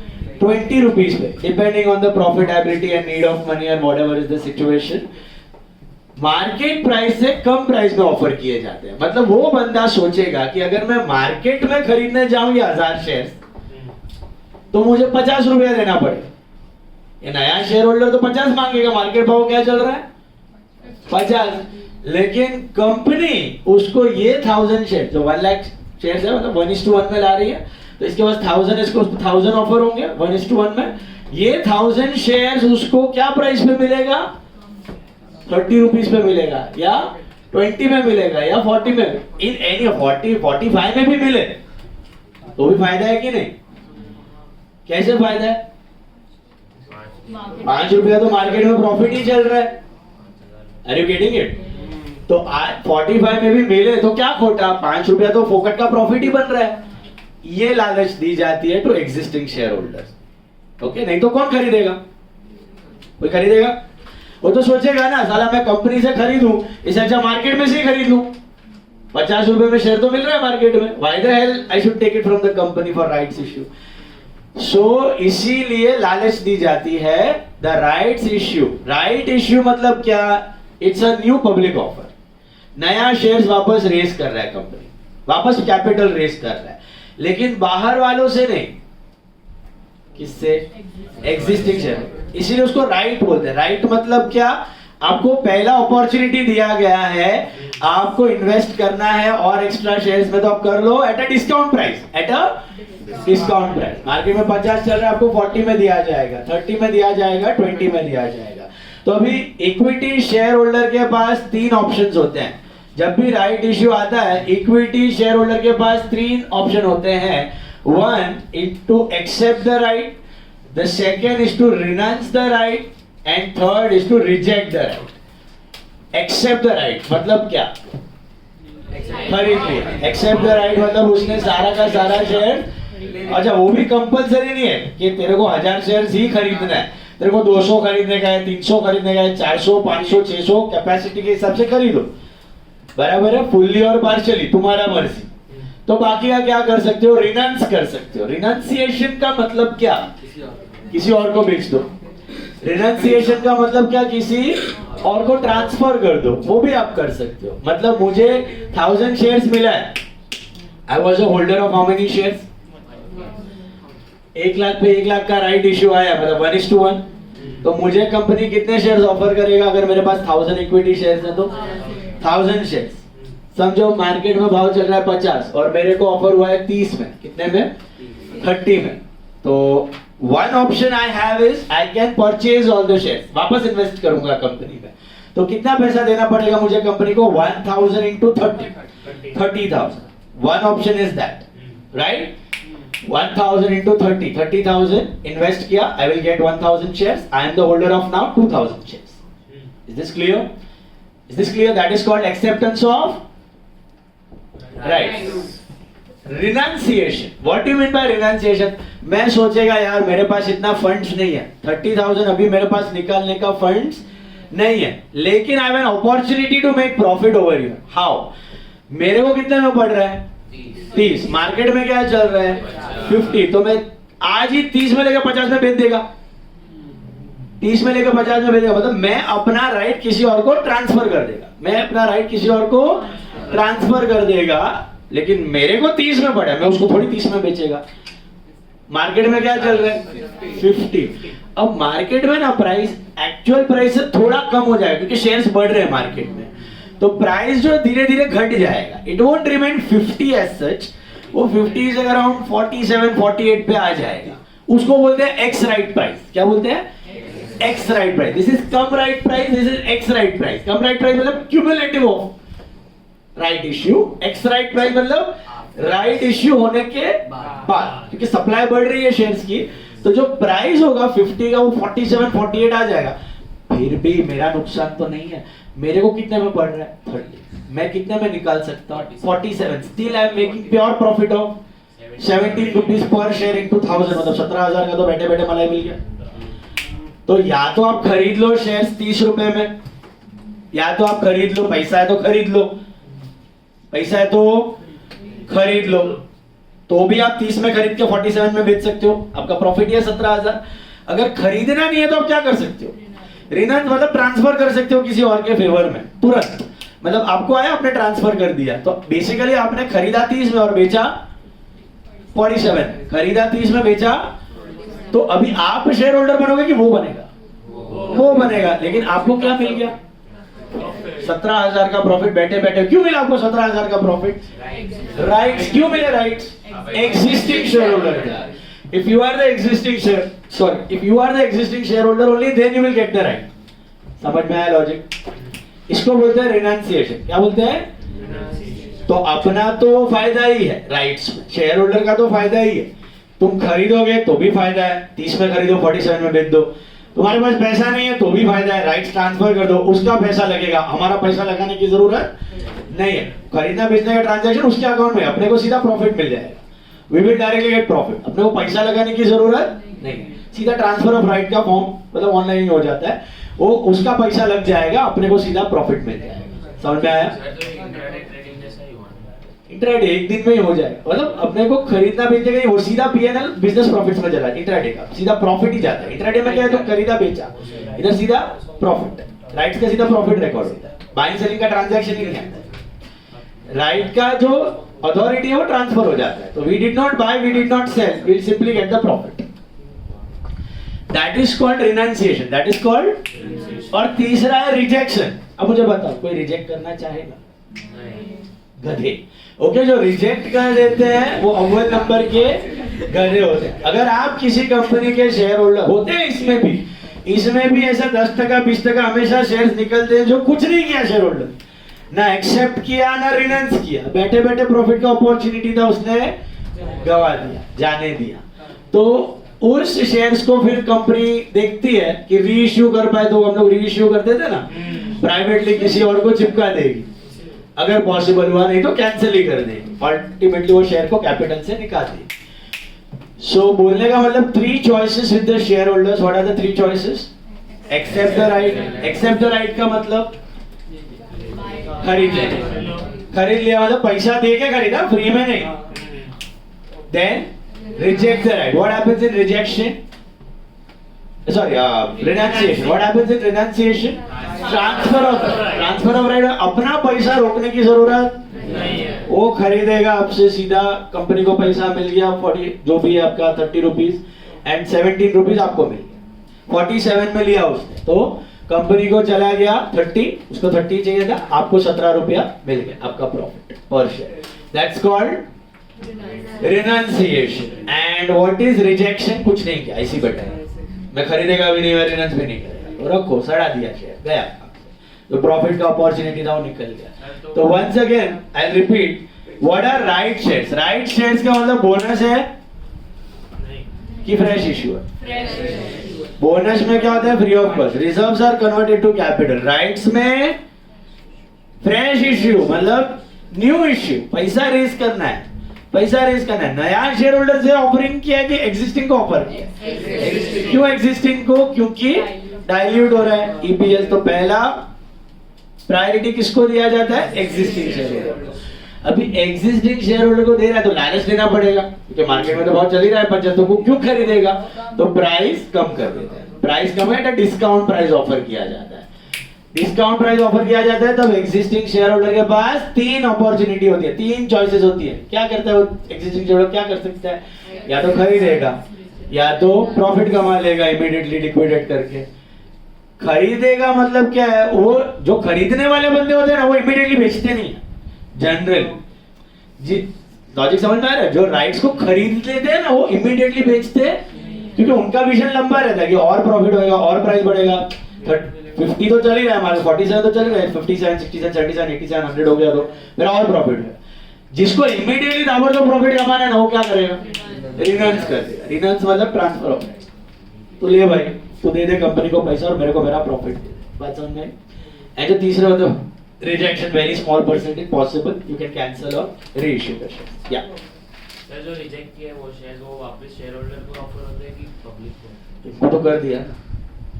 20 रुपीज पे, depending on the profitability and need of money और whatever is the situation. Market price से कम प्राइस में ऑफर किए जाते हैं। मतलब वो बंदा सोचेगा कि अगर मैं मार्केट में खरीदने जाऊं 1000 शेयर्स, तो मुझे 50 रुपया देना पड़ेगा। ये नया शेयर होल्डर तो 50 मांगेगा, मार्केट भाव क्या चल रहा है? 50। लेकिन कंपनी उसको ये 1000 शेयर, जो 1 लाख शेयर है, मतलब 1:1 में ला रही है, तो इसके पास 1000, इसको 1000 ऑफर होंगे 1:1 में। ये 1000 शेयर्स उसको क्या प्राइस पे मिलेगा? 30 रुपीज पे मिलेगा, या 20 में मिलेगा, या 40 में। इन एनी 40, 45 में भी मिले तो भी फायदा है कि नहीं? कैसे फायदा है? 5 रुपया तो मार्केट में प्रॉफिट ही चल रहा है। Are you getting it? तो 45 में भी मिले तो क्या खोटा? 5 रुपया तो फोकट का प्रॉफिट ही बन रहा है। ये लालच दी जाती है to existing share holders. Okay, नहीं तो कौन खरीदेगा? कोई खरीदेगा? वो तो सोचेगा ना साला मैं कंपनी से खरीदूं, इससे अच्छा मार्केट में से ही खरीद लूं, 50 रुपए में शेयर तो मिल रहा है मार्केट में, why the hell I should take it from the company for rights issue. So इसीलिए लालच दी जाती है the rights issue. Right issue मतलब क्या? It's a new public offer, नया शेयर्स वापस रेस कर रहा है कंपनी, वापस कैपिटल रेस कर रहा है, लेकिन बाहर वालों से नहीं, किससे? एग्जिस्टिंग शेयर, इसीलिए उसको राइट बोलते हैं। राइट मतलब क्या? आपको पहला अपॉर्चुनिटी दिया गया है, आपको इन्वेस्ट करना है और एक्स्ट्रा शेयर्स में तो आप कर लो at a discount price, at a discount price. Market में 50 चल रहा है, आपको 40 में दिया जाएगा, 30 में दिया जाएगा, 20 में दिया जाएगा। तो अभी इक्विटी शेयर होल्डर के पास 3 ऑप्शंस होते हैं। जब भी राइट इश्यू आता है, इक्विटी शेयर होल्डर के पास 3 ऑप्शन होते हैं। One is to accept the right, the second is to renounce the right, and third is to reject the right. Accept the right मतलब क्या? खरीद लिया। Accept the right मतलब उसने सारा का सारा शेयर, अच्छा वो भी कंपलसरी नहीं है कि तेरे को 1000 शेयर ही खरीदना है, तेरे को 200 खरीदने का है, 300 खरीदने का है, 400, 500, 600 कैपेसिटी के हिसाब से खरीदो, बराबर है, फुल्ली और पार्शियली तुम्हारा मर्जी। तो बाकी का क्या कर सकते हो? रिनाउंस कर सकते हो। रिनाउंसिएशन का मतलब क्या? किसी और को बेच दो। रिनाउंसिएशन का मतलब क्या? किसी और को ट्रांसफर कर दो, वो भी आप कर सकते हो। मतलब मुझे 1000 शेयर्स मिला है, I was a holder of how many shares? 1 lakh पे 1 लाख का राइट इश्यू आया, मतलब 1:1। तो मुझे कंपनी कितने शेयर्स ऑफर करेगा? अगर मेरे पास 1000 इक्विटी शेयर्स है तो 1000 शेयर्स। समझो मार्केट में भाव चल रहा है 50 और मेरे को ऑफर हुआ है 30 में, कितने में? 30 में। तो one option I have is I can purchase all the shares, वापस इन्वेस्ट करूंगा कंपनी में। तो कितना पैसा देना पड़ेगा मुझे कंपनी को? 1000 into 30,000। One option is that, right? 1000 into 30,000 invest किया, I will get 1000 shares, I am the holder of now 2000 shares. Is this clear? Is this clear? That is called acceptance of rights. Renunciation. What do you mean by renunciation? मैं सोचेगा यार मेरे पास इतना फंड्स नहीं है, 30,000 अभी मेरे पास निकालने का फंड्स नहीं है, लेकिन I have an opportunity to make profit over here. How? मेरे को कितने में पड़ रहा है? 30। मार्केट में क्या चल रहा है? 50। तो मैं आज ही 30 में लेकर 50 में बेच देगा, 30 में लेकर 50 में भेजेगा, मतलब मैं अपना राइट किसी और को ट्रांसफर कर देगा, मैं अपना राइट किसी और को ट्रांसफर कर देगा, लेकिन मेरे को 30 में पड़ा है, मैं उसको थोड़ी 30 में बेचेगा। मार्केट में क्या चल रहा है? 50। अब मार्केट में ना प्राइस एक्चुअल प्राइस से थोड़ा कम हो जाएगा क्योंकि शेयर्स बढ़ रहे हैं मार्केट में, तो प्राइस जो धीरे धीरे घट जाएगा। It won't remain 50 as such, वो 50 से अराउंड 47, 48 पे आ जाएगा। उसको बोलते हैं एक्स राइट प्राइस। क्या बोलते हैं? Ex right price. This is cum right price, this is ex right price. Cum right price मतलब cumulative of right issue, ex right price मतलब राइट इश्यू होने के बाद, क्योंकि सप्लाई बढ़ रही है शेयर्स की, तो जो प्राइस होगा 50 का वो 47, 48 आ जाएगा। फिर भी मेरा नुकसान तो नहीं है, मेरे को कितने में पड़ रहा है? 30। मैं कितने में निकाल सकता हूँ? 47। Still I am making pure profit of 17 rupees per share into 1000, मतलब 17,000 का तो बैठे बैठे मलाई मिल गया। तो या तो आप खरीद लो शेयर्स 30 रुपए में, या तो आप खरीद लो, पैसा है तो खरीद लो, पैसा है तो खरीद लो, तो भी आप 30 में खरीद के 47 में बेच सकते हो, आपका प्रॉफिट है 17,000। अगर खरीदना नहीं है तो आप क्या कर सकते हो? रिनाउंस मतलब ट्रांसफर कर सकते हो किसी और के फेवर में तुरंत, मतलब आपको आया, आपने ट्रांसफर कर दिया, तो बेसिकली आपने खरीदा 30 में और बेचा 47, खरीदा 30 में बेचा, तो अभी आप शेयर होल्डर बनोगे कि वो बनेगा? वो बनेगा, लेकिन आपको क्या मिल गया? 17,000 का प्रॉफिट बैठे बैठे। क्यों मिला आपको 17,000 का प्रॉफिट? राइट्स। क्यों मिले rights? Existing share holder. If you are the existing shareholder only, then you will get the right. समझ में आया लॉजिक? इसको बोलते हैं रिनाउंसिएशन। क्या बोलते हैं? तो अपना तो फायदा ही है राइट्स में, शेयर होल्डर का तो फायदा ही है। तुम खरीदोगे तो भी फायदा है, 30 में खरीदो 47 में बेच दो। तुम्हारे पास पैसा नहीं है तो भी फायदा है, राइट्स ट्रांसफर कर दो, उसका पैसा लगेगा, हमारा पैसा लगाने की जरूरत नहीं है। खरीदना बेचने का ट्रांजैक्शन उसके अकाउंट में, अपने को सीधा प्रॉफिट मिल जाएगा। We will directly get profit. अपने को पैसा लगाने की जरूरत नहीं, सीधा ट्रांसफर ऑफ राइट का फॉर्म मतलब ऑनलाइन ही हो जाता है। वो उसका पैसा लग जाएगा, अपने को सीधा प्रॉफिट मिल जाएगा। समझ में आया? सर तो इंट्राडे ट्रेडिंग जैसा ही हुआ ना। इंट्राडे एक दिन में ही हो जाएगा, मतलब अपने को खरीदना बेचना नहीं, वो सीधा पीएनएल बिजनेस प्रॉफिट्स में चला। इंट्राडे का सीधा प्रॉफिट ही जाता है। इंट्राडे में क्या है, तो खरीदा बेचा, इधर सीधा प्रॉफिट, राइट्स का सीधा प्रॉफिट रिकॉर्ड होता है। बाइंग सेलिंग का ट्रांजैक्शन ही नहीं आता है। राइट का जो अथॉरिटी है वो ट्रांसफर हो जाता है। तो we did not buy, we did not sell, we will simply get the profit. That is called renunciation, that is called. और तीसरा है रिजेक्शन। अब मुझे बताओ, कोई रिजेक्ट करना चाहेगा? गधे। ओके, जो रिजेक्ट कर देते हैं वो अव्वल नंबर के गधे होते हैं। अगर आप किसी कंपनी के शेयर होल्डर होते हैं, इसमें भी ऐसा 10% 20% हमेशा शेयर्स निकलते हैं जो कुछ नहीं किया शेयर होल्डर, ना एक्सेप्ट किया ना रिनंस किया, बैठे बैठे प्रॉफिट का अपॉर्चुनिटी था उसने गवा दिया, जाने दिया। तो उस शेयर्स को फिर कंपनी देखती है कि री इश्यू कर पाए, तो हम लोग री इश्यू कर देते ना, प्राइवेटली किसी और को चिपका देगी, अगर पॉसिबल हुआ, नहीं तो कैंसिल ही कर देगी, अल्टीमेटली वो शेयर को कैपिटल से निकाल देगी। सो बोलने का मतलब 3 choices with the share holders. What are the 3 choices? Accept the right. Accept the right का मतलब खरीद लिया, मतलब पैसा दे के खरीदा, फ्री में नहीं। Then reject the right. What happens in rejection? Sorry, renunciation. What happens in renunciation? Transfer of right. अपना पैसा रोकने की जरूरत नहीं है, वो खरीदेगा आपसे सीधा, कंपनी को पैसा मिल गया 40 जो भी है आपका 30 रुपीज एंड 17 रुपीज आपको मिल गया, 47 में लिया उसने, तो कंपनी को चला गया 30, उसको 30 चाहिए था, आपको 17 रुपया मिल गया, आपका profit per share. That's called renunciation. And what is rejection? कुछ नहीं किया, ऐसी बैठा है, मैं खरीदेगा भी नहीं, मैं रिनंस भी नहीं करेगा, तो रखो, सड़ा दिया शेयर, गया, तो प्रॉफिट का अपॉर्चुनिटी था वो निकल गया। तो once again I repeat, what are right shares? Right shares का मतलब बोनस है कि फ्रेश इश्यू है? बोनस में क्या होता है? Free of cost. Reserves are converted to capital. Rights में फ्रेश इश्यू मतलब न्यू इश्यू, पैसा रेज करना है, नया शेयर होल्डर से ऑफरिंग किया कि एग्जिस्टिंग को ऑफर किया? क्यों एग्जिस्टिंग को? क्योंकि डाइल्यूट हो रहा है ईपीएस, तो पहला प्रायोरिटी किसको दिया जाता है? Existing share holder. अभी एग्जिस्टिंग शेयर होल्डर को दे रहा है तो लालच देना पड़ेगा, क्योंकि मार्केट में तो बहुत चल ही रहा है, 75 को क्यों खरीदेगा, तो प्राइस कम कर देता है। प्राइस कम है तो डिस्काउंट प्राइस ऑफर किया जाता है। डिस्काउंट प्राइस ऑफर किया जाता है तब एग्जिस्टिंग शेयर होल्डर के पास 3 अपॉर्चुनिटी होती है, 3 चॉइसेस होती है। क्या करता है वो एग्जिस्टिंग शेयर होल्डर? क्या कर सकता है? या तो खरीदेगा, या तो प्रॉफिट कमा लेगा इमीडिएटली लिक्विडेट करके। खरीदेगा मतलब क्या है? वो जो खरीदने वाले बंदे होते हैं ना, वो इमीडिएटली बेचते नहीं है जनरल जी, लॉजिक समझ में आ रहा है? जो राइट्स को खरीद लेते हैं ना, वो इमीडिएटली बेचते हैं, क्योंकि उनका विजन लंबा रहता है कि और प्रॉफिट होगा और प्राइस बढ़ेगा। 50 तो चल ही रहा है हमारे, 47 तो चल रहा है, 57 67 77 87 100 हो गया तो मेरा और प्रॉफिट है। जिसको इमीडिएटली ताबड़तोड़ प्रॉफिट कमाना है ना, वो क्या करेगा? रिनंस कर देगा। रिनंस मतलब ट्रांसफर ऑफ राइट। तो ले भाई, तू दे दे कंपनी को पैसा और मेरे को मेरा प्रॉफिट दे। बात समझ में? एंड जो तीसरा होता है rejection, very small percentage possible, you can cancel और रीइश्यू द शेयर। या सर जो रिजेक्ट किए वो शेयर्स वो वापस शेयर होल्डर को ऑफर होते हैं कि पब्लिक को? इनको तो कर दिया ना।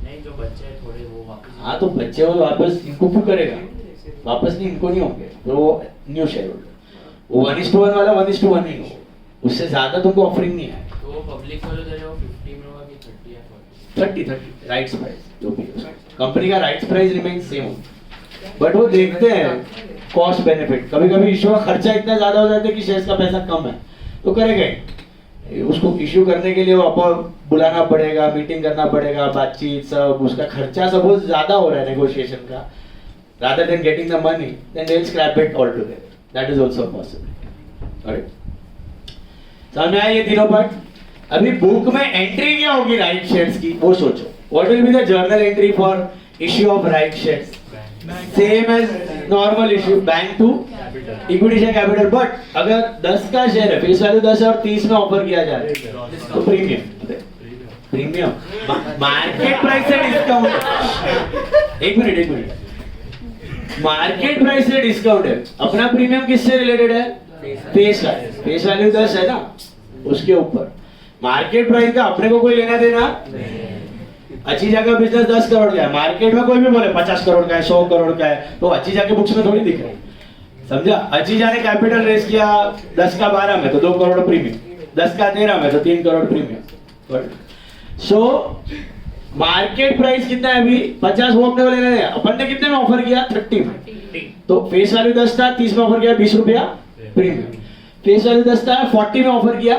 नहीं, जो बच्चे हैं थोड़े वो वापस। हाँ, तो बच्चे वो वापस इनको क्यों करेगा? वापस नहीं, इनको नहीं होंगे, तो वो न्यू शेयर होल्डर, वो 1:1 वाला 1:1 ही हो, उससे ज्यादा तुमको ऑफरिंग नहीं है। तो वो पब्लिक को जो दे रहे हो 50 में होगा कि 30 या 40? 30 राइट्स प्राइस जो भी है, कंपनी का rights price remain same, but वो देखते हैं कॉस्ट बेनिफिट। कभी कभी इश्यू का खर्चा इतना ज्यादा हो जाता है कि शेयर्स का पैसा कम है, तो करेंगे उसको इश्यू करने के लिए वो आपको बुलाना पड़ेगा, मीटिंग करना पड़ेगा, बातचीत सब, उसका खर्चा सब बहुत ज्यादा हो रहा है नेगोशिएशन का, rather than getting the money, then they will scrap it altogether. That is also a possibility. Alright? समझ में आया ये तीनों पार्ट? अभी बुक में एंट्री क्या होगी राइट शेयर्स की, वो सोचो। What will be the journal entry for issue of right shares? Same as normal issue, bank to equity share capital, but अगर 10 का शेयर है, फेस वैल्यू 10 है और 30 में ऑफर किया जा रहा है, तो प्रीमियम मार्केट प्राइस से डिस्काउंट। एक मिनट, मार्केट प्राइस से डिस्काउंट है, अपना प्रीमियम किससे रिलेटेड है? फेस वैल्यू 10 है ना, उसके ऊपर मार्केट प्राइस का अपने को कोई लेना देना। अचीजा का बिजनेस 10 करोड़ का है, मार्केट में कोई भी बोले 50 करोड़ का है, 100 करोड़ का है, तो अचीजा के बुक्स में थोड़ी दिख रहा है, समझा? अचीजा ने कैपिटल रेस किया 10 का 12 में तो 2 करोड़ प्रीमियम, 10 का 13 में तो 3 crore premium. So market price कितना है अभी 50, वो अपने को लेना है, अपन ने कितने में ऑफर किया 30 में, तो फेस वैल्यू 10 था, 30 में ऑफर किया 20 रुपया प्रीमियम, फेस वैल्यू 10 था 40 में ऑफर किया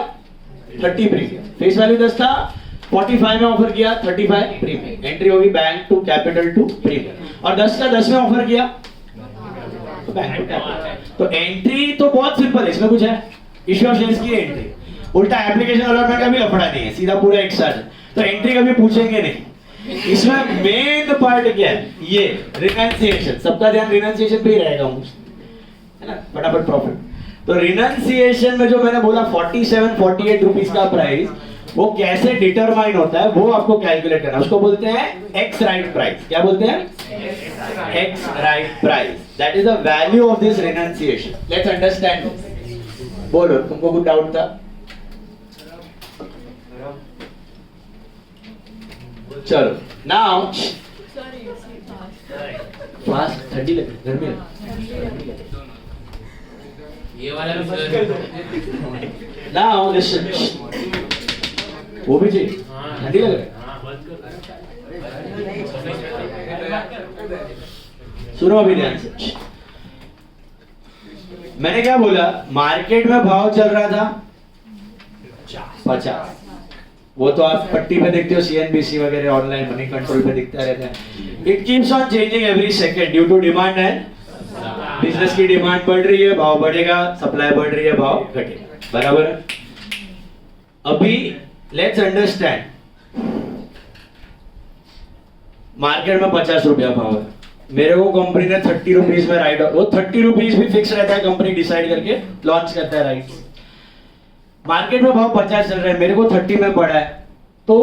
30 प्रीमियम, फेस वैल्यू 10 था 45 में ऑफर किया 35 प्रीमियम, एंट्री होगी bank to capital to premium, और 10 का 10 में ऑफर किया तो बैंक टू कैपिटल। तो एंट्री तो बहुत सिंपल है, इसमें कुछ है इश्यू ऑफ शेयर्स की एंट्री, उल्टा एप्लीकेशन अलॉटमेंट का भी लफड़ा नहीं है, सीधा पूरा एक साथ है, तो एंट्री कभी पूछेंगे नहीं। इसमें मेन पार्ट क्या है, ये रिनंसिएशन, सबका ध्यान रिनंसिएशन पे ही रहेगा है ना, फटाफट प्रॉफिट। तो रिनंसिएशन में जो मैंने बोला 47-48 रुपीस का प्राइस, वो कैसे डिटरमाइन होता है वो आपको कैलकुलेट करना, उसको बोलते हैं एक्स राइट प्राइस। क्या बोलते हैं? Ex right price, that is the value of this renunciation. Let's understand. बोलो, तुमको कुछ डाउट था? चलो नाउ फास्ट, ठंडी लगे, गर्मी लगे, ये वाला नाउ लिसन, वो भी चाहिए, ठंडी लग रही है, सुनो अभी ध्यान से। मैंने क्या बोला, मार्केट में भाव चल रहा था 50, वो तो आप पट्टी पे देखते हो, CNBC वगैरह ऑनलाइन मनी कंट्रोल पे दिखता रहता है। It keeps on changing every second due to demand and, business की डिमांड बढ़ रही है, भाव बढ़ेगा, सप्लाई बढ़ रही है, भाव घटेगा, बराबर है? अभी लेट्स अंडरस्टैंड, मार्केट में 50 रुपया भाव है, मेरे को कंपनी ने 30 रुपीज में राइट, वो 30 रुपीज भी फिक्स रहता है, कंपनी डिसाइड करके लॉन्च करता है राइट। मार्केट में भाव 50 चल रहा है, मेरे को 30 में पड़ा है, तो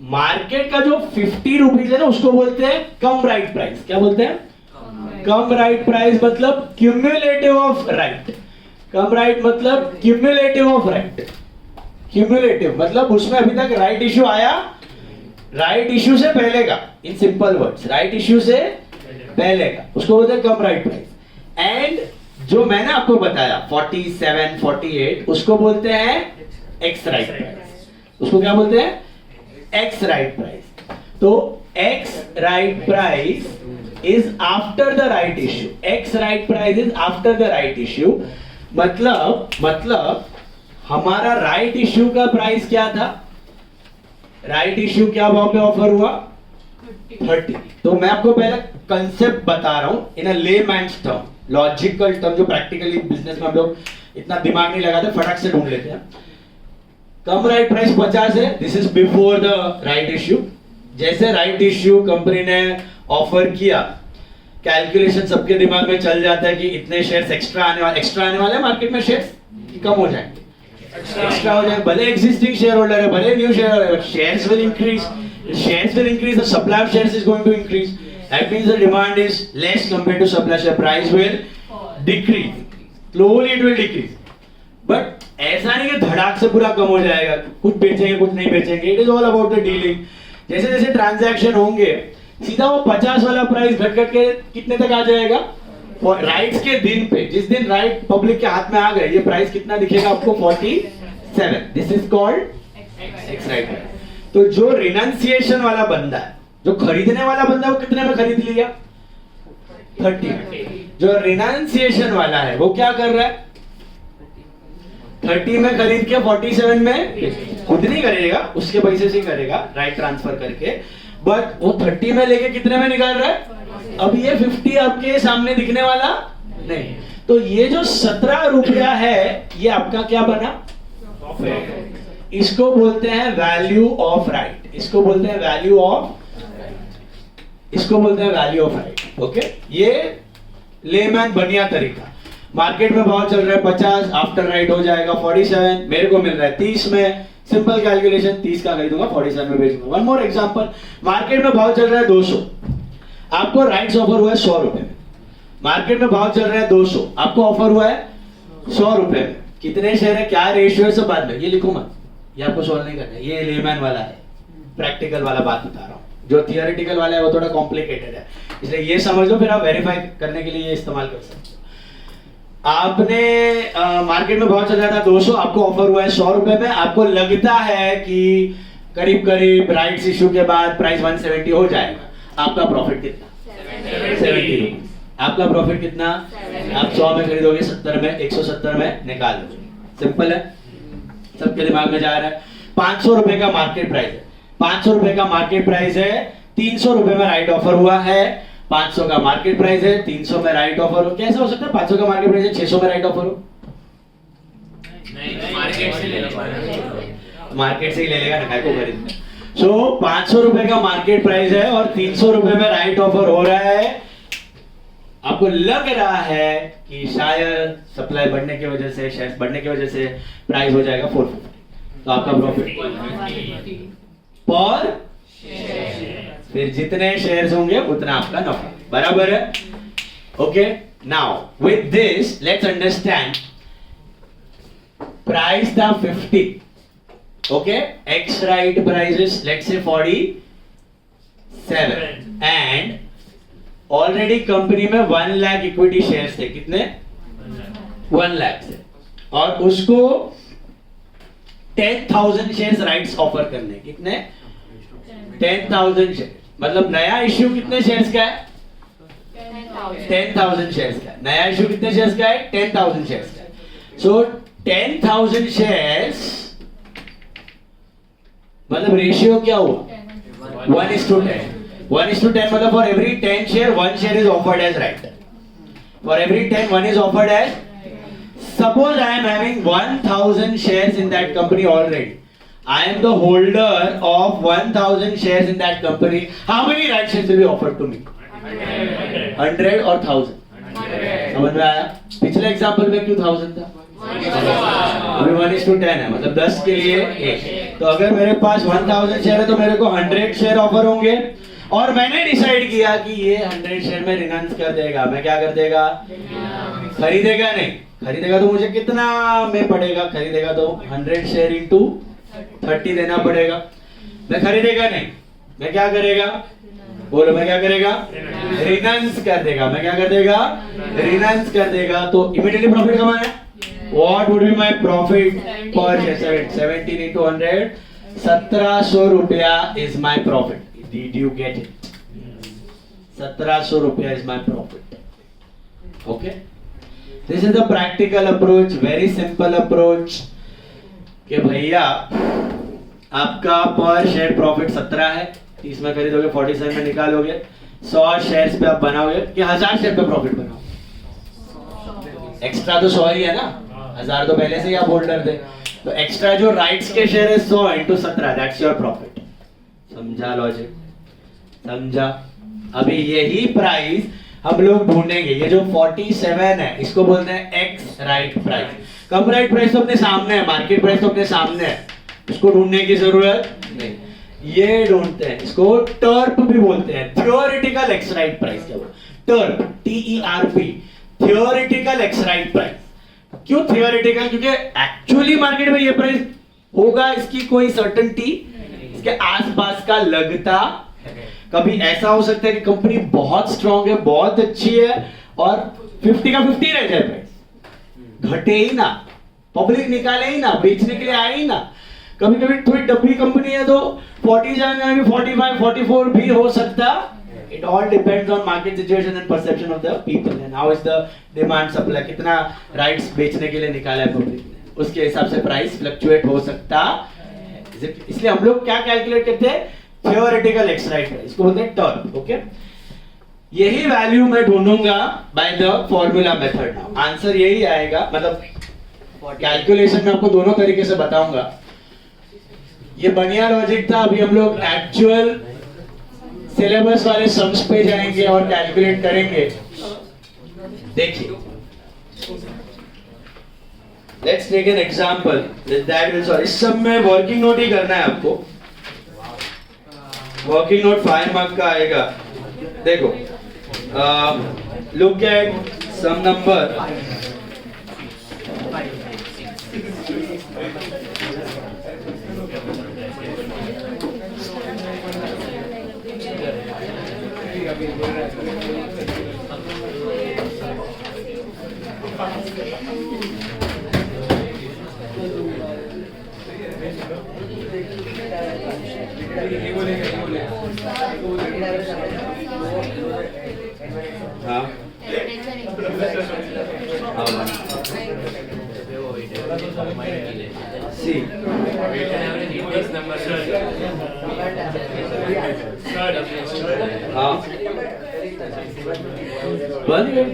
मार्केट का जो 50 रुपीज है ना, उसको बोलते हैं कम राइट प्राइस। क्या बोलते हैं? कम राइट प्राइस, मतलब cumulative of right. Cum right मतलब क्यूमुलेटिव ऑफ राइट। क्यूमुलेटिव मतलब उसमें अभी तक राइट इश्यू आया, राइट इश्यू से पहले का, in simple words, right issue से पहले का, उसको बोलते हैं कम राइट प्राइस। एंड जो मैंने आपको बताया 47, 48, उसको बोलते हैं एक्स राइट प्राइस। उसको क्या बोलते हैं? Ex right price. तो ex right price is after the right issue. Ex right price is after the right issue, मतलब हमारा राइट इश्यू का प्राइस क्या था? राइट इश्यू क्या भाव पे ऑफर हुआ? 30। तो मैं आपको पहले कंसेप्ट बता रहा हूं in a layman's term, logical term, जो प्रैक्टिकली बिजनेस में हम लोग इतना दिमाग नहीं लगाते, फटाक से ढूंढ लेते हैं। कम राइट प्राइस 50 है, this is before the right issue. जैसे राइट इश्यू कंपनी ने ऑफर किया, कैलकुलेशन सबके दिमाग में चल जाता है कि इतने शेयर्स एक्स्ट्रा आने वाले हैं, मार्केट में शेयर्स कम हो जाएंगे, एक्स्ट्रा हो जाएंगे, भले एग्जिस्टिंग शेयर होल्डर है, भले न्यू शेयर होल्डर है, shares will increase, the supply of shares is going to increase, that means the demand is less compared to supply, share price will decrease, slowly it will decrease, but ऐसा नहीं कि धड़ाक से पूरा कम हो जाएगा, कुछ बेचेंगे कुछ नहीं बेचेंगे, it is all about the dealing। जैसे जैसे ट्रांजैक्शन होंगे, सीधा वो 50 वाला प्राइस घट घट के कितने तक आ जाएगा? राइट्स के दिन पे, जिस दिन राइट पब्लिक के हाथ में आ गए, ये प्राइस कितना दिखेगा आपको? 47। This is called x right price. तो जो रिनंसिएशन वाला बंदा है, जो खरीदने वाला बंदा है, वो कितने में खरीद लिया? 30। जो रिनंसिएशन वाला है वो क्या कर रहा है? 30 में खरीद के 47 में खुद नहीं करेगा, उसके पैसे से करेगा राइट ट्रांसफर करके, बट वो 30 में लेके कितने में निकाल रहा है? अब ये 50 आपके सामने दिखने वाला नहीं। तो ये जो 17 रुपया है, ये आपका क्या बना? इसको बोलते हैं वैल्यू ऑफ राइट। इसको बोलते हैं वैल्यू ऑफ राइट। ओके, ये लेमैन बढ़िया तरीका। मार्केट में भाव चल रहा है 50, आफ्टर राइट हो जाएगा 47, मेरे को मिल रहा है 30 में, सिंपल कैलकुलेशन, 30 का खरीदूंगा 47 में बेचूंगा। वन मोर एग्जांपल, मार्केट में भाव चल रहा है 200, आपको राइट्स ऑफर हुआ है 100 रुपए में। मार्केट में भाव चल रहा है 200, आपको ऑफर हुआ है 100 रुपए में। कितने शेयर है, क्या रेशियो है, सब बाद में, ये लिखो मत, ये आपको सॉल्व नहीं करना है, ये लेमैन वाला है, प्रैक्टिकल वाला बात बता रहा हूं। जो थियोरेटिकल वाला है वो थोड़ा कॉम्प्लिकेटेड है, इसलिए ये समझ लो, फिर आप वेरीफाई करने के लिए ये इस्तेमाल कर सकते हो। आपने मार्केट में बहुत चल रहा था 200, आपको ऑफर हुआ है 100 रुपए में, आपको लगता है कि करीब करीब राइट्स इशू के बाद प्राइस 170 हो जाएगा, आपका प्रॉफिट कितना? 70। आपका प्रॉफिट कितना? आप 100 में खरीदोगे, 70 में, 170 में निकाल दोगे। सिंपल है, सबके दिमाग में जा रहा है। 500 रुपए का मार्केट प्राइस है, 500 रुपए का मार्केट प्राइस है, 300 रुपए में राइट ऑफर हुआ है। 500 का मार्केट प्राइस है, 300 में राइट ऑफर हो, कैसे हो सकता है 500 का मार्केट प्राइस है 600 में राइट ऑफर हो? नहीं, मार्केट से ले लो, मार्केट से ही ले लेगा ना, काय को खरीद। सो 500 रुपए का मार्केट प्राइस है और 300 रुपए में राइट ऑफर हो रहा है। आपको लग रहा है कि शायद सप्लाई बढ़ने की वजह से, शेयर्स बढ़ने की वजह से प्राइस हो जाएगा 450, तो आपका प्रॉफिट पर फिर जितने शेयर्स होंगे उतना आपका नफा, बराबर है? Okay, now with this let's understand, price था 50, okay, x right price is let's say 47 and already company में 1 लाख इक्विटी शेयर्स थे, कितने? 1 लाख थे, और उसको 10,000 शेयर्स राइट्स ऑफर करने, कितने? 10,000 शेयर, मतलब नया इश्यू कितने शेयर्स का है? 10,000 शेयर्स का। नया इश्यू कितने शेयर्स का है? 10,000 शेयर्स का। सो 10,000 शेयर्स मतलब रेशियो क्या हुआ? 1:10। 1:10 मतलब for every 10 share 1 share is offered as right, for every 10 1 is offered as. Suppose I am having 1,000 shares in that company already. I am the holder of 1,000 shares in that company. How many right shares will be offered to me? 100 or 1,000? समझ में आया? पिछले एग्जाम्पल में क्यों 1,000 था? अभी 1:10 है, मतलब 10 के लिए 1। तो अगर मेरे पास 1,000 शेयर है तो मेरे को 100 शेयर ऑफर होंगे, और मैंने डिसाइड किया कि ये 100 शेयर में रिनाउंस कर देगा। मैं क्या कर देगा? खरीदेगा नहीं, खरीदेगा तो मुझे कितना में पड़ेगा? खरीदेगा तो 100 शेयर इंटू 30 देना पड़ेगा। मैं खरीदेगा नहीं, मैं क्या करेगा? बोलो, मैं क्या करेगा? रिनाउंस कर देगा। मैं क्या कर देगा? रिनाउंस कर देगा, तो इमीडिएटली प्रॉफिट कमाना। What would be my profit per share? 17 into 100, 1700 रुपया is my profit. Did you get it? 1700 रुपया is my profit. Okay? This is the practical approach, very simple approach. कि भैया आपका पर शेयर प्रॉफिट 17 है, 30 में खरीदोगे, 47 में निकालोगे, 100 शेयर्स पे आप बनाओगे कि 1000 शेयर पे प्रॉफिट बनाओगे। एक्स्ट्रा तो 100 ही है ना, 1000 तो पहले से ही आप होल्डर थे, तो एक्स्ट्रा जो राइट्स के शेयर है 100 into 17, दैट्स योर प्रॉफिट। समझा लॉजिक? समझा? अभी यही प्राइस हम लोग ढूंढेंगे, ये जो 47 है इसको बोलते हैं ex right price. Cum right price तो अपने सामने है, मार्केट प्राइस तो अपने सामने है, इसको ढूंढने की जरूरत नहीं। ये ढूंढते हैं, इसको टर्प भी बोलते हैं, थ्योरेटिकल एक्स राइट प्राइस। क्या बोलते? टर्प, TERP, theoretical x right price. क्यों थ्योरेटिकल? क्योंकि एक्चुअली मार्केट में ये प्राइस होगा, इसकी कोई सर्टेनिटी इसके आसपास का लगता है। कभी ऐसा हो सकता है कि कंपनी बहुत स्ट्रांग है, बहुत अच्छी है, और 50 का 50 रह जाए, प्राइस घटे ही ना, पब्लिक निकाले ही ना, बेचने के लिए आए ही ना। कभी कभी थोड़ी डब्बी कंपनी है तो 47 45 44 भी हो सकता। It all depends on market situation and perception of the people and how is the demand supply, कितना राइट्स बेचने के लिए निकाला है पब्लिक ने, उसके हिसाब से प्राइस फ्लक्चुएट हो सकता। इसलिए हम लोग क्या कैलकुलेट करते हैं? थ्योरेटिकल एक्स राइट प्राइस, इसको बोलते हैं टर्म। ओके, यही वैल्यू मैं ढूंढूंगा by the formula method. Now answer यही आएगा, मतलब कैलकुलेशन में आपको दोनों तरीके से बताऊंगा। ये बढ़िया लॉजिक था। अभी हम लोग एक्चुअल सिलेबस वाले सम्स पे जाएंगे और कैलकुलेट करेंगे। देखिए, let's take an example that will solve. इस सब में वर्किंग नोट ही करना है आपको। वर्किंग नोट 5 मार्क का आएगा। देखो, लुक एट सम नंबर। हाँ सी इंडेक्स नंबर हाँ बंद कर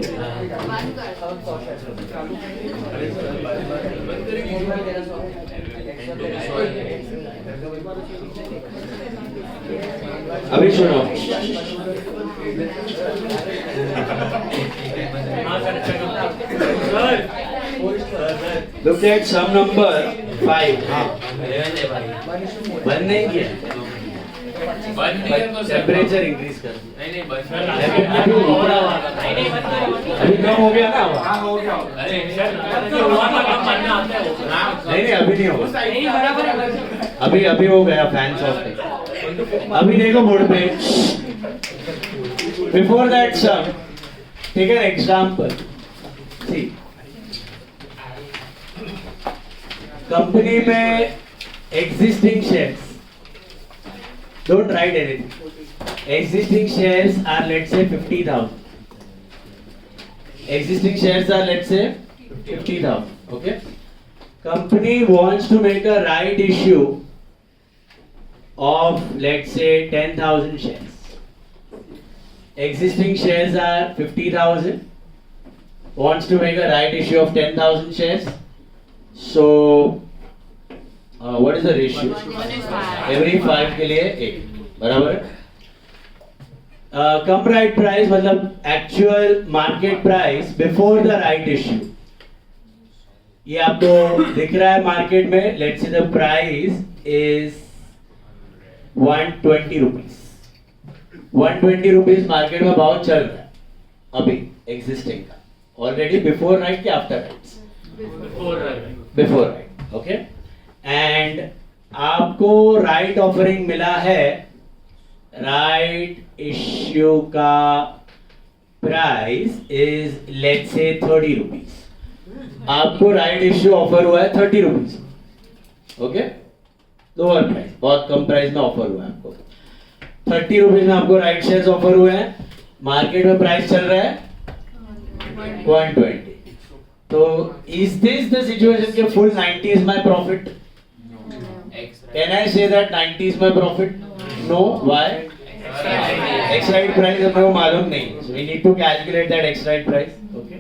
अभी सुनो look at sum number 5 हाँ बंद नहीं किया टेम्परेचर इंक्रीज कर अभी कम हो गया ना नहीं अभी नहीं होगा अभी अभी हो गया फैंस ऑफ अभी देखो बोर्ड पे before that some take an example C company में existing shares don't write anything existing shares are let's say 50,000 existing shares are let's say 50,000 okay company wants to make a right issue of let's say 10,000 shares existing shares are 50,000 wants to make a right issue of 10,000 shares so what is the ratio every 5 के लिए 1 बराबर कम राइट प्राइस मतलब actual market price before the right issue ये आपको दिख रहा है मार्केट में let's say the price is 120 rupees 120 rupees market में भाव चल रहा है अभी एग्जिस्टिंग का ऑलरेडी बिफोर राइट के after rights before right okay and आपको राइट ऑफरिंग मिला है राइट इश्यू का price is let's say 30 rupees आपको राइट इश्यू ऑफर हुआ है 30 रुपीज ओके लोअर प्राइस बहुत कम प्राइस में ऑफर हुआ है आपको 30 रुपीज में आपको राइट शेयर्स ऑफर हुए हैं मार्केट में प्राइस चल रहा है 120 तो इज दिस द सिचुएशन के full 90 is my profit Can I say that 90 is my profit? No. Why? X right price हमें वो मालूम नहीं. So we need to calculate that X right price. Okay.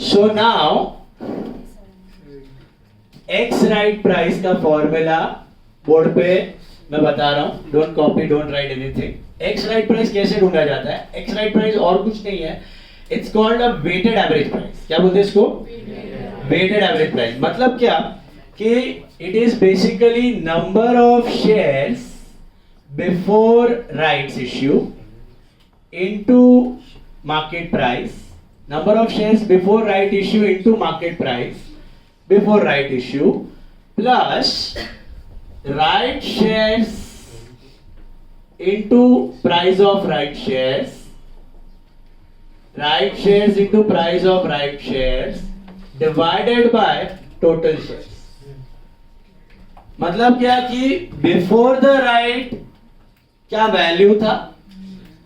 So now X right price का formula बोर्ड पे मैं बता रहा हूँ. Don't copy, don't write anything. X right price कैसे ढूंढा जाता है? X right price और कुछ नहीं है. It's called a weighted average price. क्या बोलते हैं इसको? Weighted average price. मतलब क्या? कि it is basically number of shares before rights issue into market price, number of shares before right issue into market price before right issue plus right shares into price of right shares, right shares into price of right shares divided by total shares. मतलब क्या कि बिफोर द राइट क्या वैल्यू था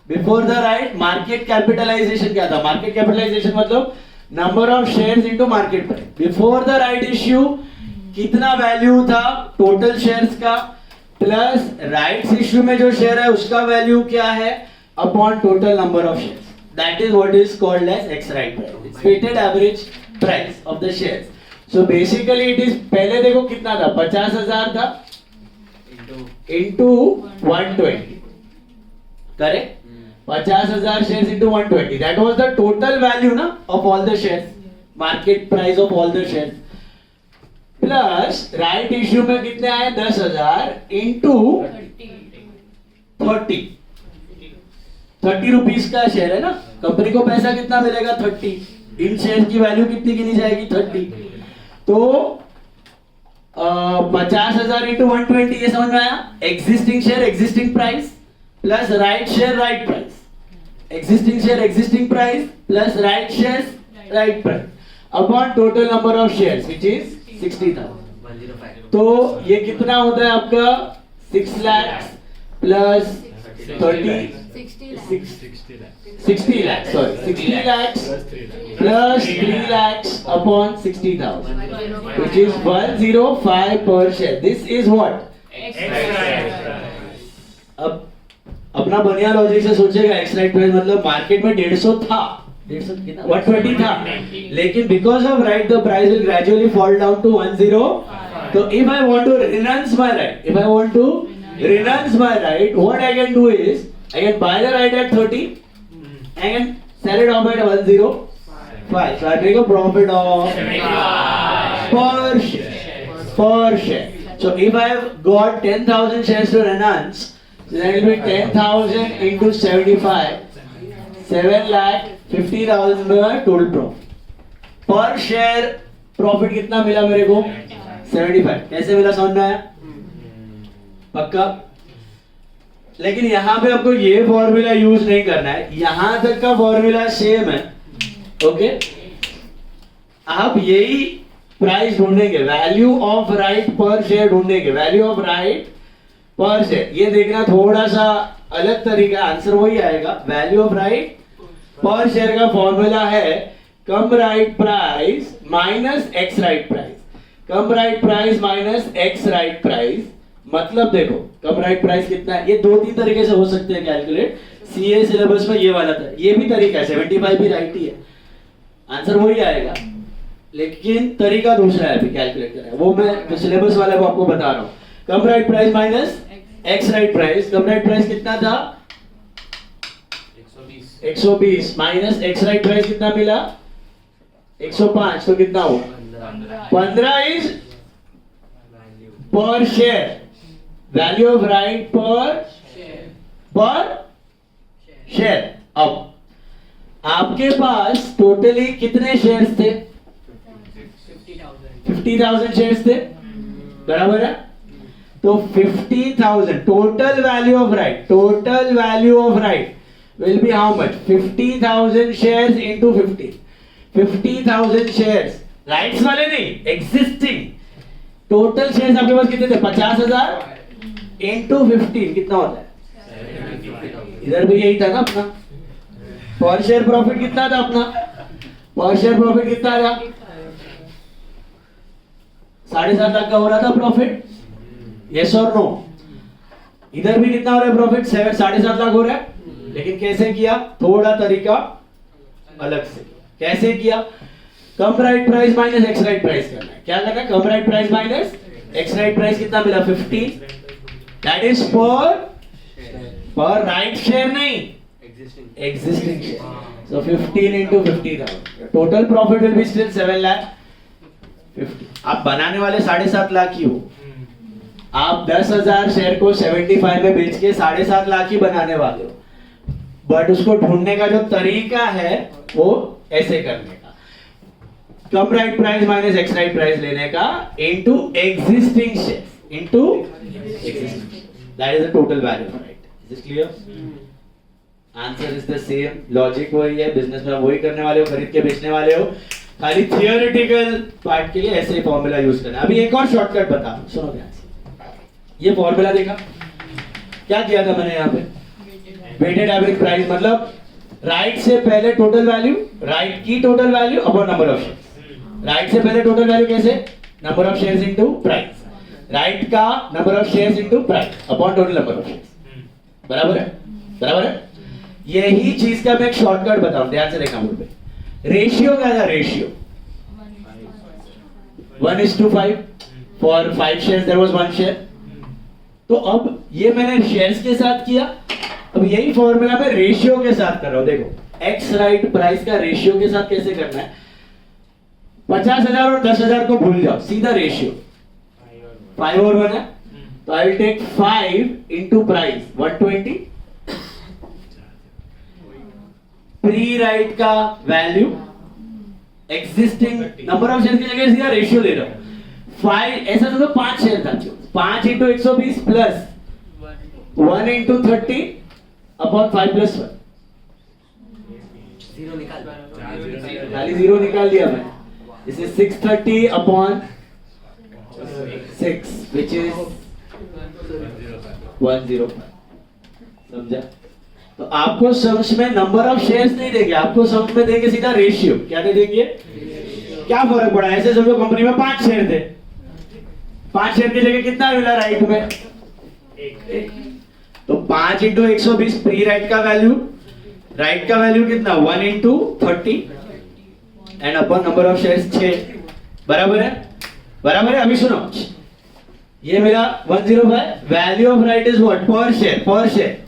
before the right market capitalisation क्या था मार्केट कैपिटलाइजेशन मतलब number of shares into market price before the right issue कितना वैल्यू था टोटल शेयर्स का प्लस राइट्स इश्यू में जो शेयर है उसका वैल्यू क्या है upon total number of shares that is what is called as ex right price it's weighted average price of the shares So basically it is पहले देखो कितना था 50,000 था into 120 correct 50,000 shares into 120 that was the total value ना of all the shares market price of all the shares plus right issue में कितने आए 10,000 into 30 रुपीस का शेयर है ना कंपनी को पैसा कितना मिलेगा 30 इन शेयर की वैल्यू कितनी गिनी जाएगी 30 तो 50,000 इंटू 120 ये समझ में आया existing share existing price plus right share right price existing share existing price plus right shares right price upon total number of shares which is 60,000. 105. तो ये कितना होता है आपका 6 lakhs plus 30 60 lakhs sorry 60 lakhs plus 3 lakhs upon 60,000 which is 105 per share. This is what? अब अपना बढ़िया लॉजिक से सोचेगा एक्स राइट प्राइस मतलब मार्केट में 150 था 150 कितना 120 था लेकिन because of right the price will gradually fall down to 10. तो if I want to renounce my right what I can do is I can buy the right at 30 I can sell it off at 105. So I make a profit of per share. So if I have got 10,000 shares to Renance, that will be 10,000 into 75, 7,50,000 मेरा total profit. Per share profit कितना मिला मेरे को? 75. कैसे मिला समझ में आया? पक्का? लेकिन यहां पे आपको ये फॉर्मूला यूज नहीं करना है, यहां तक का फॉर्मूला सेम है. ओके आप यही प्राइस ढूंढेंगे, value of right per share ढूंढेंगे, value of right per share. ये देखना थोड़ा सा अलग तरीका, आंसर वही आएगा. Value of right per share का फॉर्मूला है cum right price minus ex right price. Cum right price minus ex right price मतलब देखो कम राइट प्राइस कितना है. ये 2-3 तरीके से हो सकते हैं कैलकुलेट. सीए सिलेबस में ये वाला था, ये भी तरीका है, 75 भी राइट ही है, आंसर वही आएगा लेकिन तरीका दूसरा है अभी कैलकुलेट करना है. वो मैं जो सिलेबस वाला वो आपको बता रहा हूँ. Cum right price minus ex right price. Cum right price कितना था 120 माइनस एक्स राइट प्राइस कितना मिला 105. तो कितना हुआ 15 इज पर share. Value of right per share. अब आपके पास टोटली कितने शेयर्स थे 50,000 शेयर्स थे बराबर है. तो 50,000 total value of right will be how much 50,000 shares into 50,000 shares rights वाले नहीं एग्जिस्टिंग. टोटल शेयर्स आपके पास कितने थे 50,000 इनटू 15 कितना होता है. इधर भी यही था ना अपना. पर शेयर प्रॉफिट कितना था अपना, पर शेयर प्रॉफिट कितना था 7.5 लाख का हो रहा था प्रॉफिट. यस और नो. इधर भी कितना हो रहा है प्रॉफिट 7.5 लाख हो रहा है. लेकिन कैसे किया, थोड़ा तरीका अलग से. कैसे किया, cum right price minus ex right price करना है. क्या करना है, cum right price minus ex right price कितना मिला 50. That is per right share नहीं existing share. So 15 into 50,000. Total profit will be still 7,50,000. आप बनाने वाले 7.5 लाख ही हो. आप 10,000 शेयर को 75 में बेच के 7.5 लाख ही बनाने वाले हो. बट उसको ढूंढने का जो तरीका है वो ऐसे करने का, cum right price minus ex right price लेने का into existing share into existing. That is the total value of right. Is this clear? Answer is the same. Logic वही है, बिजनेस में वही करने वाले हो, खरीद के बेचने वाले हो. खाली थियोरेटिकल पार्ट के लिए ऐसे ही फॉर्मूला यूज करना. अभी एक और शॉर्टकट बता दूं, सुनो ध्यान से. ये फॉर्मूला देखा, क्या किया था मैंने यहाँ पे, वेटेड एवरेज प्राइस मतलब राइट से पहले टोटल वैल्यू, राइट की total value upon number of shares. Right से पहले टोटल वैल्यू कैसे, number of shares into price. Right का number of shares into price upon total number of shares. बराबर है, बराबर है. यही चीज का मैं एक शॉर्टकट बताऊं, ध्यान से देखना बोर्ड पे. रेशियो क्या था, ratio 1:5. For 5 shares there was 1 share. तो अब ये मैंने शेयर्स के साथ किया, अब यही फॉर्मूला मैं रेशियो के साथ कर रहा हूं. देखो एक्स राइट प्राइस का रेशियो के साथ कैसे करना है. 50,000 और 10,000 को भूल जाओ, सीधा रेशियो 5 और 1 है. तो I will take 5 into price 120. Pre right का value existing number of share की जगह सीधा रेशियो ले रहा हूं. 5 ऐसा तो 5 शेयर था, 5 into 120 plus 1 into 30 upon 5 plus 1. Zero निकाल खाली जीरो निकाल दिया मैं. This is 630 upon 6 which is 105. समझा? तो आपको सम्स में नंबर ऑफ शेयर्स नहीं देंगे, आपको सम्स में देंगे सीधा रेशियो. क्या दे देंगे? क्या फर्क पड़ा? ऐसे समझो कंपनी में 5 शेयर थे, 5 शेयर की जगह कितना मिला राइट में? 1. तो 5 इंटू 120 प्री राइट का वैल्यू, राइट का वैल्यू कितना? 1 into 30 and upon number of shares 6. बराबर है? बराबर है? अभी सुनो, ये मेरा 105. Value of right is what? पर शेयर. पर शेयर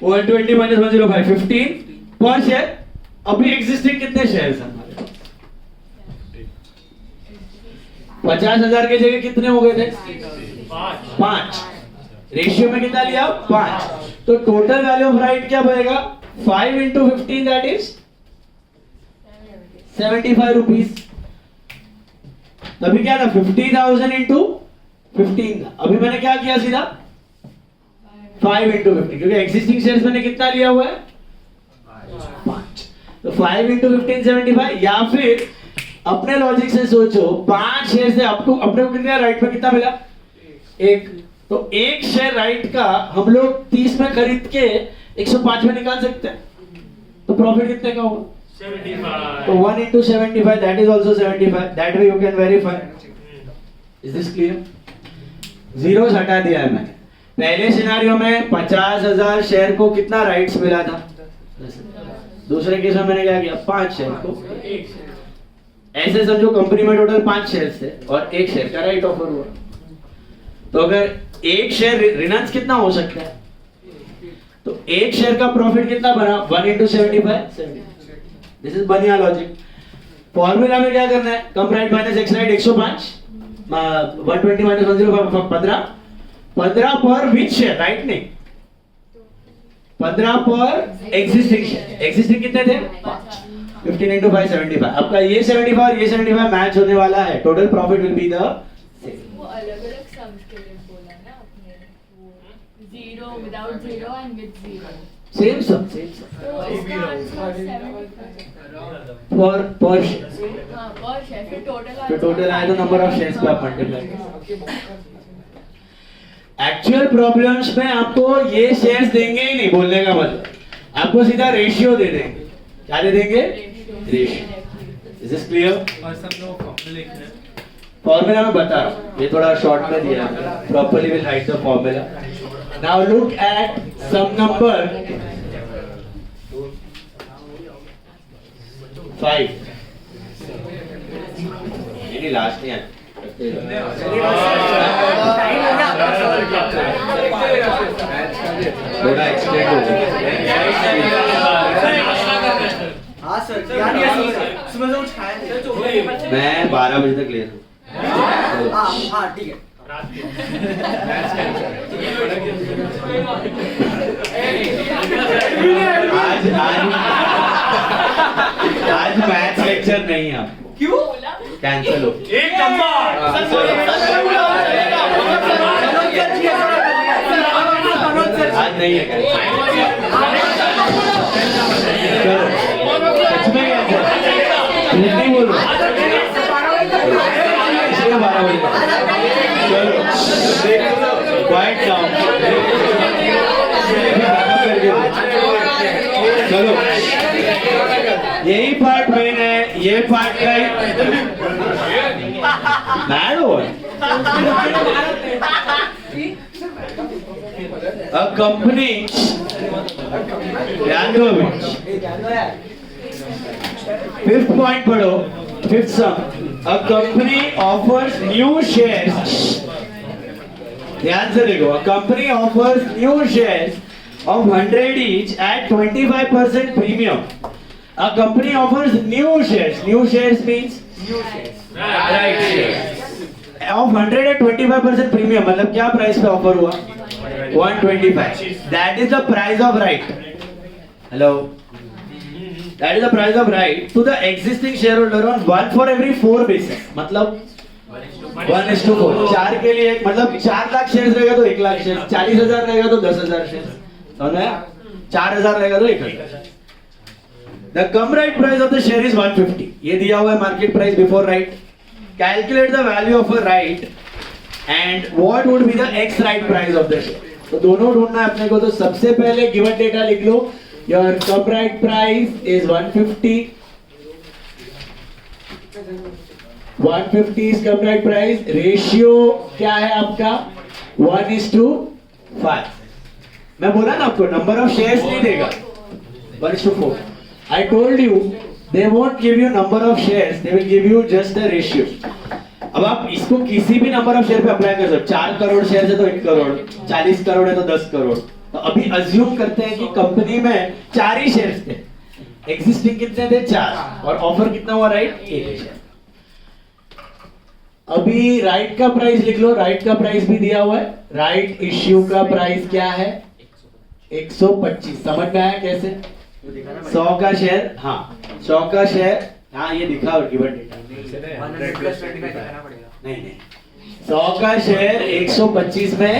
120 माइनस 105 15 पर शेयर. अभी एग्जिस्टिंग कितने शेयर्स हैं? 50,000 की जगह कितने हो गए थे? 5. रेशियो में कितना लिया? 5. तो टोटल वैल्यू ऑफ राइट क्या बनेगा? 5 इंटू 15 दैट इज 75 रुपीज. तभी क्या था? 50,000 इंटू 15 था. अभी मैंने क्या किया? सीधा 5 इंटू 15, क्योंकि एग्जिस्टिंग शेयर्स मैंने कितना लिया हुआ है? 5. तो 5 इंटू 15 75. या फिर अपने लॉजिक से सोचो, 5 शेयर से अपने को कितना राइट में कितना मिला? 1. तो 1 शेयर राइट का हम लोग 30 में खरीद के 105 में निकाल सकते हैं. तो प्रॉफिट कितने का होगा? 75. तो 1 into 75 that is also 75. That way you can verify. Is this clear? Zeros हटा दिया है मैंने. पहले सिनेरियो में 50,000 शेयर को कितना राइट्स मिला था? दूसरे केस में मैंने क्या किया? 5 शेयर को. ऐसे समझो कंपनी में टोटल 5 शेयर्स थे और 1 शेयर का राइट ऑफर हुआ. तो अगर 1 शेयर रिनांस कितना हो सकता है? तो 1 शेयर का प्रॉफिट कितना बना? 1 into 75. This is Bania logic. Formula में क्या करना है? Cum right minus ex right 105 120 minus 105 15 पर विच शेयर? राइट नहीं, 15 पर एग्जिस्टिंग शेयर. एग्जिस्टिंग कितने थे? 15 into 5 75. आपका ये 75 और ये 75 मैच होने वाला है. Total profit will be the same. वो अलग-अलग सम्स के लिए बोला ना आपने, वो zero, without zero and with zero. Same sum, same sum. तो इसका आंसर 75 पर शेयर. हां, पर शेयर. फिर टोटल तो टोटल आया तो नंबर ऑफ शेयर्स पे आप मल्टीप्लाई करें. एक्चुअल प्रॉब्लम्स में आपको ये शेयर्स देंगे ही नहीं, बोलने का मतलब आपको सीधा रेशियो दे देंगे. क्या दे देंगे? रेशियो. Is this clear? और सब लोग फॉर्मूला लिख रहे हैं. फॉर्मूला में बता रहा हूं, ये थोड़ा शॉर्ट में दिया है. Properly will write the formula. Now look at sum number 5. ये लास्ट नहीं है. थोड़ा एक्सटेंड हो गया. हाँ सर, यार ये सुबह से उठाया थे. मैं 12 बजे तक क्लियर हूँ. हाँ ठीक है. आज मैथ्स लेक्चर नहीं है आपको. क्यों? कैंसिल हो. एक आज नहीं है कैंसिल. चलो सच में कैंसिल नहीं बोल रहा. इसलिए 12 बजे. चलो क्वाइट डाउन. चलो यही पार्ट मेन है. ये पार्ट का मैड हो. A company, ध्यान दो अभी. 5th point पढ़ो. 5th sum. A company offers new shares. ध्यान से देखो. A company offers new shares of 100 each at 25% premium. A company offers new shares. New shares means New shares. right shares. Of 100 at 25% premium. मतलब क्या प्राइस पे ऑफर हुआ? 125. That is the price of right. Hello. That is the price of right to the existing shareholder on 1 for every 4 basis. मतलब 1:4. 4 के लिए मतलब 4 लाख शेयर्स रहेगा तो 1 लाख शेयर. 40,000 रहेगा तो 10,000 शेयर. समझ आया? 4,000 रहेगा तो 1,000. The come right price of the share is 150. ये दिया हुआ है market price before right. Calculate the value of a right and what would be the x right price of the share. तो दोनों ढूंढना है अपने को. तो सबसे पहले गिवन डेटा लिख लो. Your cum right price is 150. 150 is cum right price. Ratio क्या है आपका? 1:5. मैं बोला ना आपको नंबर ऑफ शेयर्स नहीं देगा. 1:4. I told you they won't give you number of shares, they will give you just the ratio. अब आप इसको किसी भी नंबर ऑफ शेयर पे अप्लाई कर सकते हो. 4 करोड़ शेयर है तो 1 करोड़, 40 करोड़ है तो 10 करोड़. तो अभी अज्यूम करते हैं कि कंपनी में 4 ही शेयर्स थे. एग्जिस्टिंग कितने थे? 4. और ऑफर कितना हुआ? Right 1 share. अभी राइट का प्राइस लिख लो. राइट का प्राइस भी दिया हुआ है. राइट इश्यू का प्राइस क्या है? 125. समझ में आया कैसे? 100 का शेयर. हाँ 100 का शेयर. हाँ ये दिखा और गिवन डेटा नहीं नहीं 100 का शेयर 125 में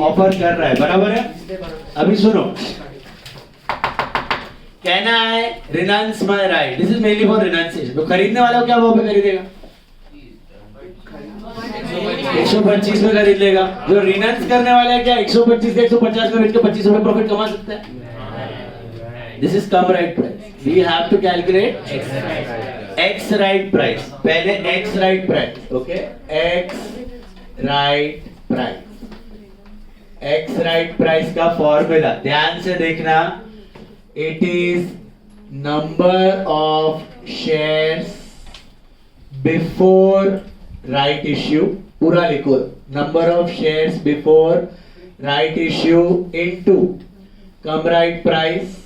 ऑफर कर रहा है. बराबर है. अभी सुनो. कहना है renounce my right. This is mainly for renunciation. तो खरीदने वाला क्या भाव पे खरीदेगा? 125 में खरीद लेगा. जो रिनाउंस करने वाला है क्या 125 से 150 में बेच के 25 रुपए प्रॉफिट कमा सकता है. This is come right price. We have to calculate X right price. पहले X right price. Okay? X right price. X right price का फॉर्मूला ध्यान से देखना. It is number of shares before right issue. पूरा लिखो. Number of shares before right issue into come right price.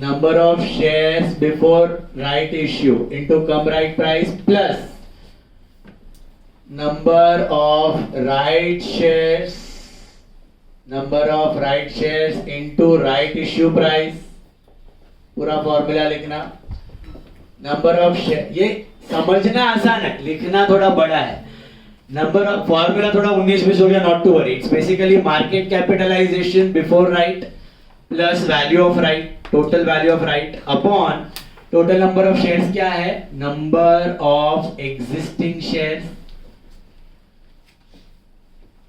Number of shares before right issue into come right price plus number of right shares into right issue price. पूरा फॉर्मूला लिखना. Number of share. ये समझना आसान है, लिखना थोड़ा बड़ा है. नंबर ऑफ फॉर्मूला थोड़ा 19-20 हो गया. Not to worry. It's basically market capitalisation before right plus value of right. Total value of right upon total number of shares क्या है? Number of existing shares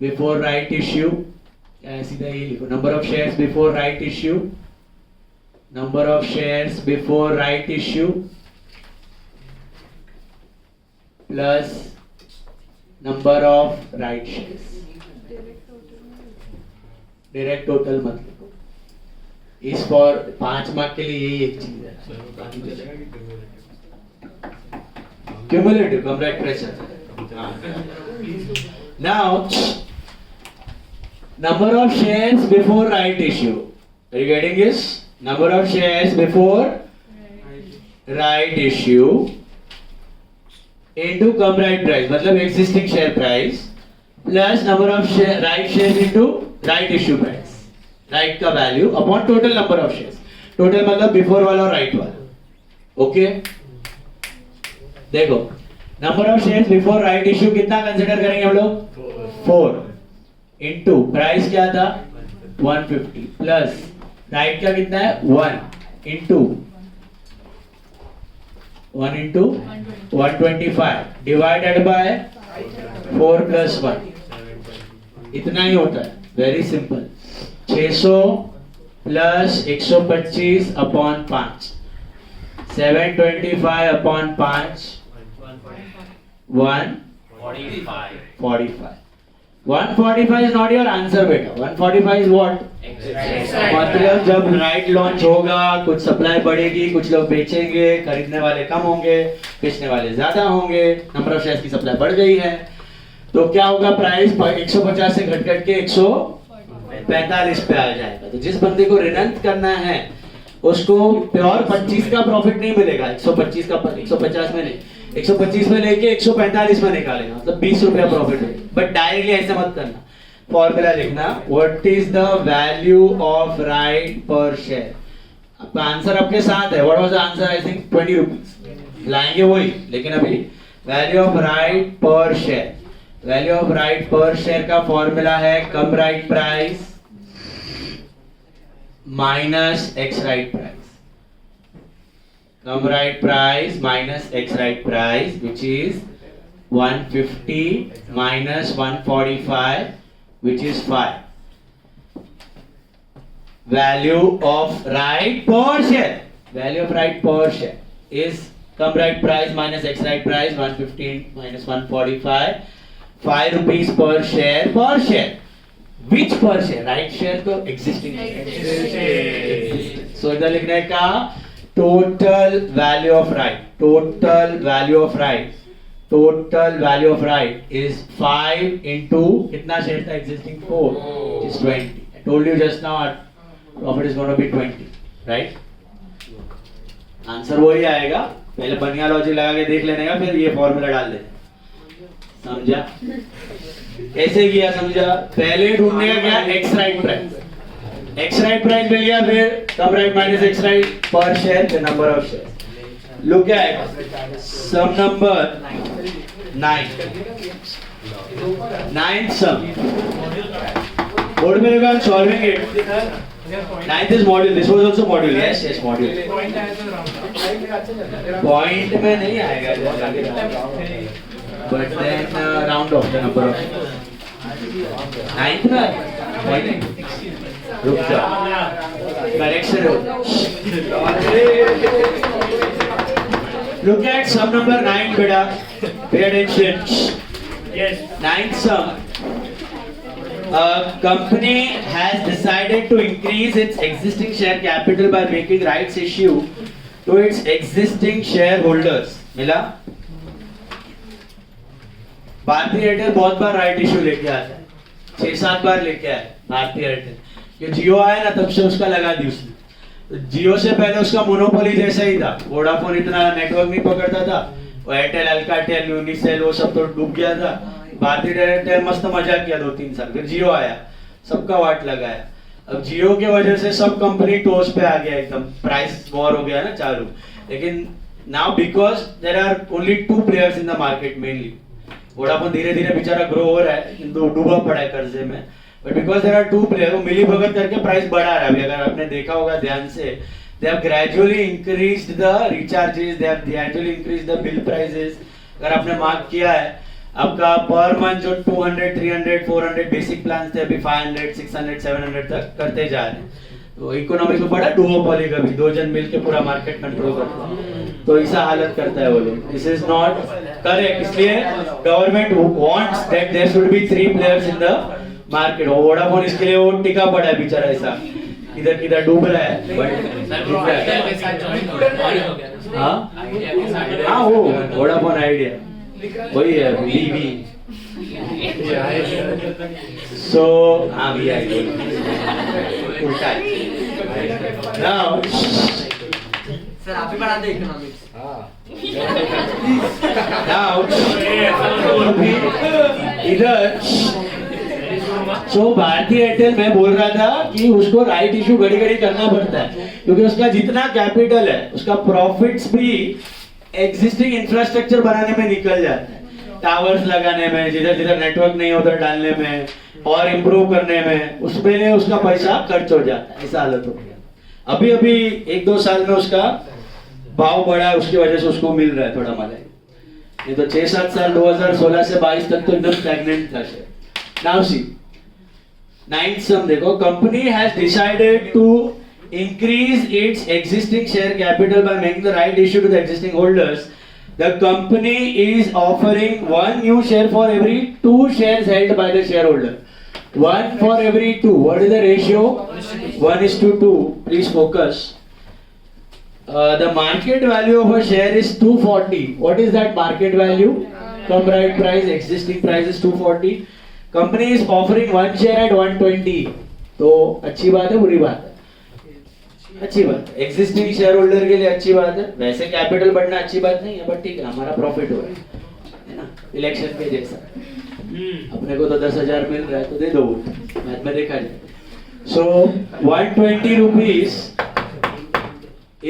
before right issue. सीधा ये लिखो. Number of shares before right issue. Number of shares before right issue plus number of right shares. Direct total मत लिखो. इस फॉर 5 मार्क के लिए यही एक चीज है. Cumulative cum right pressure. Now number of shares before right issue. Are you getting this? Number of shares before right issue into cum right price मतलब existing share price plus number of right shares into right issue price. Right का value upon total number of shares. Total मतलब बिफोर वाला और राइट वाला. ओके देखो. Number of shares before right issue कितना कंसीडर करेंगे हम लोग? 4 इनटू प्राइस क्या था? 150 प्लस राइट का कितना है? 1 इनटू 125 डिवाइडेड बाय 4 + 1. इतना ही होता है. Very simple. 600 plus 125 upon 5. 725 upon 5 145. 145 is not your answer बेटा. 145 is what? मतलब जब राइट लॉन्च होगा कुछ सप्लाई बढ़ेगी, कुछ लोग बेचेंगे, खरीदने वाले कम होंगे, बेचने वाले ज्यादा होंगे, नंबर ऑफ शेयर्स की सप्लाई बढ़ गई है तो क्या होगा? प्राइस 150 से घट के 145 पे आ जाएगा. तो जिस बंदे को रिनंस करना है उसको प्योर 25 का प्रॉफिट नहीं मिलेगा. 125 का 150 में नहीं, 125 में लेके 145 में निकालेगा मतलब 20 रुपया प्रॉफिट है. बट डायरेक्टली ऐसा मत करना. फॉर्मूला लिखना. What is the value of right per share. आपका आंसर आपके साथ है. What was the answer? I think 20 rupees लाएंगे वही. लेकिन अभी value of right per share. Value of right per share का फॉर्मूला है cum right price minus ex right price. come right price minus x right price, which is 150 minus 145, which is 5. Value of right per share. Value of right per share is come right price minus x right price, 115 minus 145, 5 rupees per share per share. Which per share? Right share तो existing share. So इधर लिखने का total value of right. Total value of right. Total value of right is 5 into कितना share था existing 4, which is 20. I told you just now our profit is going to be 20, right? Answer वही आएगा. पहले बनिया लॉजिक लगा के देख लेने का, फिर ये फॉर्मूला डाल देना. समझा? कैसे किया समझा? पहले ढूंढने का क्या? Ex right price. Ex right price मिल गया, फिर cum right minus ex right per share the number of share. Look at sum number 9. 9th sum. Board में I'm solving it. 9th is module. This was also module. Yes, yes, module. Point आया तो राउंड Point में नहीं आएगा. But then round off the number of. 9th में. रुक जा. Correction हो. Look at sum number 9, beta. Pay attention. Yes 9th sum. A company has decided to increase its existing share capital by making rights issue to its existing shareholders. मिला? भारती एयरटेल बहुत बार राइट इशू लेके आता है. 6-7 बार लेके आया भारती एयरटेल. ये जियो आया ना, तब से उसका लगा दी उसने. तो जियो से पहले उसका मोनोपोली जैसा ही था. वोडाफोन इतना नेटवर्क नहीं पकड़ता था. वो एयरटेल, अल्काटेल, यूनिसेल वो सब तो डूब गया था. भारती एयरटेल मस्त मजा किया 2-3 साल. फिर जियो आया, सबका वाट लगाया. अब जियो के वजह से सब कंपनी टोस पे आ गया, एकदम प्राइस वॉर हो गया ना चालू. लेकिन now because there are only 2 players in the market mainly. Vodafone धीरे धीरे बेचारा ग्रो हो रहा है, किंतु डूबा पड़ा है कर्जे में. But because there are 2 player, वो मिली भगत करके प्राइस बढ़ा रहा है. अगर आपने देखा होगा ध्यान से, they have gradually increased the recharges, they have gradually increased the bill prices. अगर आपने मार्क किया है, आपका पर मंथ जो 200, 300, 400 बेसिक प्लान थे, अभी 500, 600, 700 तक करते जा रहे हैं. तो इकोनॉमी को बड़ा डुओपोली का भी 2 जन मिलके पूरा मार्केट कंट्रोल करता है. तो ऐसा हालत करता है वो लोग. This is not correct. इसलिए government wants that there should be 3 players in the market. Vodafone इसके लिए वो टिका पड़ा है बेचारा, ऐसा इधर किधर डूब रहा है. हाँ वो वोडाफोन आइडिया वही है. वीवी सो हाँ भी आई उल्टा है. नाउ सर आप ही पढ़ाते हैं इकोनॉमिक्स. नाउ इधर सो भारती एयरटेल मैं बोल रहा था कि उसको राइट इशू घड़ी घड़ी करना पड़ता है, क्योंकि उसका जितना कैपिटल है उसका प्रॉफिट्स भी एग्जिस्टिंग इंफ्रास्ट्रक्चर बनाने में निकल जाता है. टावर्स लगाने में, जिधर जिधर नेटवर्क नहीं उधर डालने में और इम्प्रूव करने में, उसमें उसका पैसा खर्च हो जाता है. ऐसा हालत हो गया. अभी अभी 1-2 साल में उसका भाव बढ़ा है, उसकी वजह से उसको मिल रहा है थोड़ा मलाई. नहीं तो 6-7 साल 2016 से 22 तक तो एकदम स्टैग्नेंट था share. Now see 9th sum देखो. Company has decided to increase its existing share capital by making the right issue to the existing holders. The company is offering 1 new share for every 2 shares held by the shareholder. 1 for every 2. What is the ratio? 1:2. Please focus. The market value of a share is 240. What is that market value? Come right price, existing price is 240. Company is offering 1 share at 120. तो अच्छी बात है, बुरी बात है? अच्छी बात है. एग्जिस्टिंग शेयर होल्डर के लिए अच्छी बात है. वैसे कैपिटल बढ़ना अच्छी बात नहीं है, बट ठीक है, हमारा प्रॉफिट हो रहा है ना. इलेक्शन के जैसा अपने को तो 10,000 मिल रहा है तो दे दो, मैथ में देखा जाए. So 120 rupees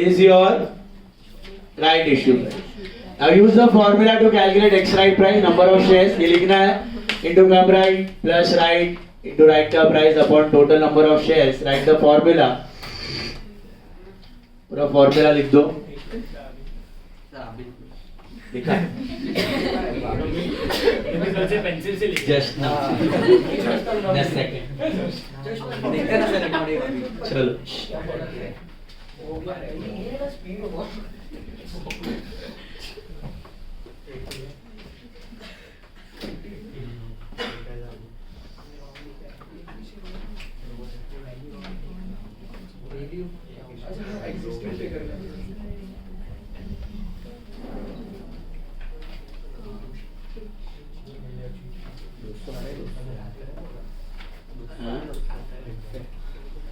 is your right issue. अब use the formula to calculate ex right price, number of shares. ये लिखना है into cum right plus right into right का price upon total number of shares. Write the formula. पूरा फॉर्मूला लिख दो. दिखा पेंसिल से लिख जस्ट नाउ सेकंड देखते ना सर रिकॉर्डिंग अभी चलो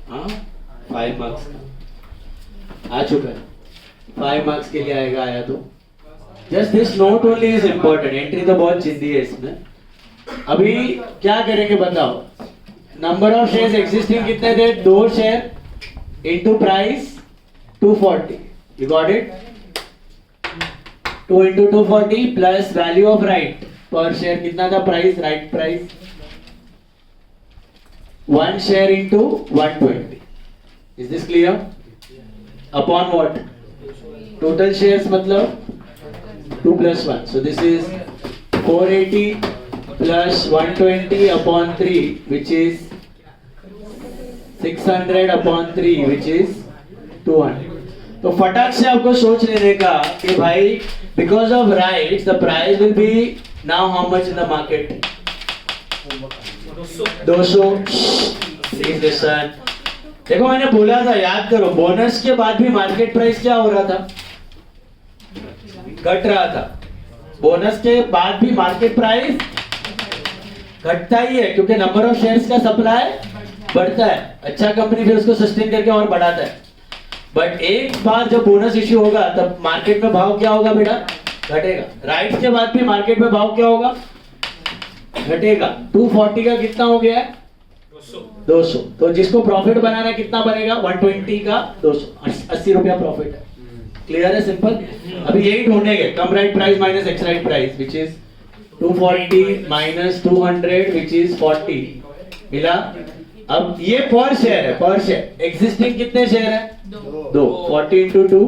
हाँ 5 मार्क्स आ चुका है 5 मार्क्स के लिए आया तो just this note only is important entry तो बहुत चिंदी है इसमें अभी क्या करेंगे बताओ नंबर ऑफ शेयर्स एग्जिस्टिंग कितने थे 2 share into price 240 you got it 2 into 240 plus value of right per share कितना था price right price 1 share into 120 is this clear upon what total shares मतलब 2 plus 1 so this is 480 plus 120 upon 3 which is 600 upon 3 which is 200 तो फटाक से आपको सोच लेने का कि भाई because of rights the price will be now how much in the market 200 देखो मैंने बोला था याद करो बोनस के बाद भी मार्केट प्राइस क्या हो रहा था घट रहा था बोनस के बाद भी मार्केट प्राइस घटता ही है क्योंकि नंबर ऑफ शेयर्स का सप्लाई बढ़ता है अच्छा कंपनी फिर उसको सस्टेन करके और बढ़ाता है बट एक बार जब बोनस इश्यू होगा तब मार्केट में भाव क्या होगा बेटा घटेगा राइट्स के बाद भी मार्केट में भाव क्या होगा घटेगा 240 का कितना हो गया 200 तो जिसको प्रॉफिट बनाना है कितना बनेगा 120 का 200 80 रुपया प्रॉफिट है क्लियर है सिंपल अभी यही ढूंढेंगे cum right price minus ex right price which is 240 minus 200 which is 40 मिला अब ये पर शेयर है पर शेयर एग्जिस्टिंग कितने शेयर है 2 40 into 2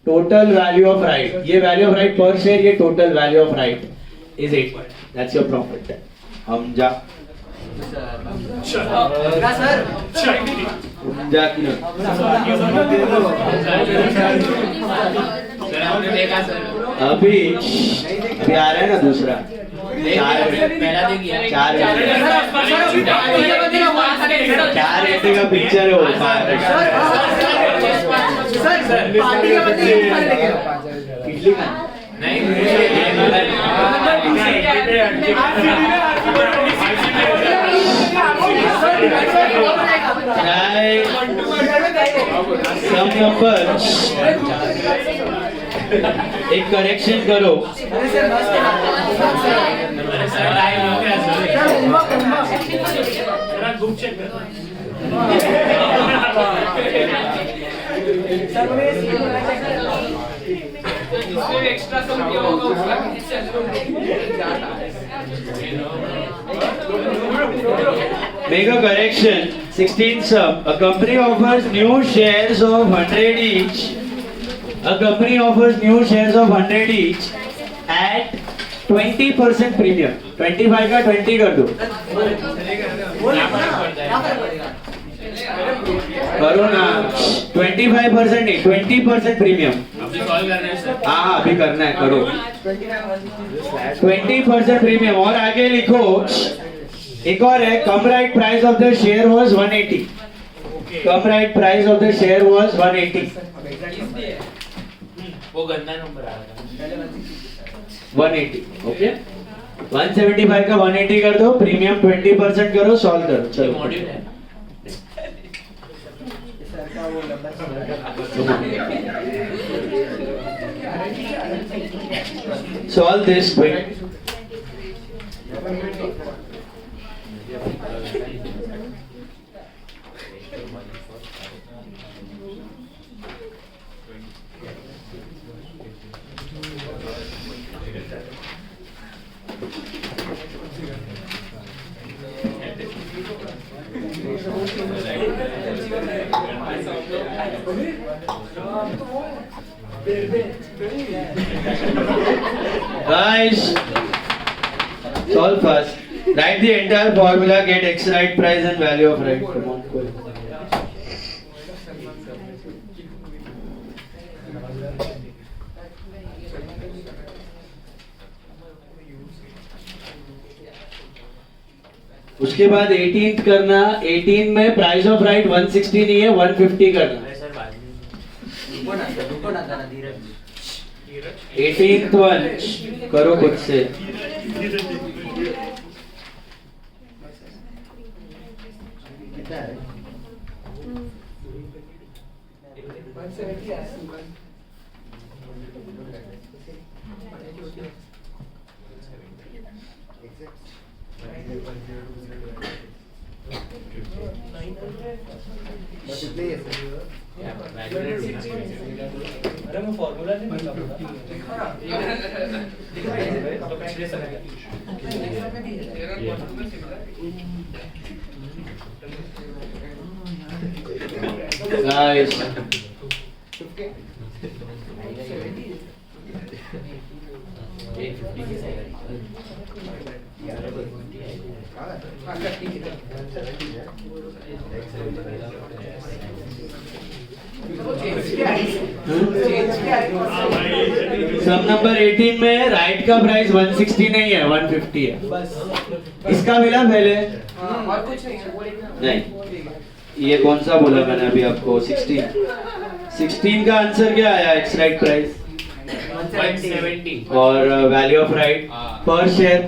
total value of right ये value of right per share ये total value of right is 8 that's your profit हम जा क्या सर जा क्यों अभी आ रहा है ना दूसरा पहला दे दिया 4 रेटे का पिक्चर है वो सर पार्टी के बदले इडली खाना सम नंबर एक करेक्शन करो एक्स्ट्रा सम दिया होगा उसका Make a correction. 16 sum. A company offers new shares of 100 each. A company offers new shares of 100 each at 20% premium. 25 का 20 कर दो. करो ना. 25% नहीं 20% प्रीमियम. हाँ अभी करना है करो. 20% प्रीमियम और आगे लिखो. एक और है cum right price of the share was 180 cum right price of the share was 180 वो गंदा नंबर आ रहा था 180 ओके 175 का 180 कर दो प्रीमियम 20% करो सॉल्व करो चलो मॉड्यूल है solve this quick Guys, solve fast. Write the entire formula, get X right price and value of right. Come on, go. उसके बाद 18th करना. 18 में प्राइस ऑफ राइट 160 नहीं है, 150 करना. अरे सर बाद में रुको ना जरा धीरज 18th वन करो खुद से. अरे मैं फॉर्मूला नहीं बता Guys, सम नंबर 18 में राइट का प्राइस 160 नहीं है, 150 है. इसका मिला पहले? और कुछ नहीं नहीं. ये कौन सा बोला मैंने अभी आपको? 16 का आंसर क्या आया? एक्स राइट प्राइस 170 और value of right per share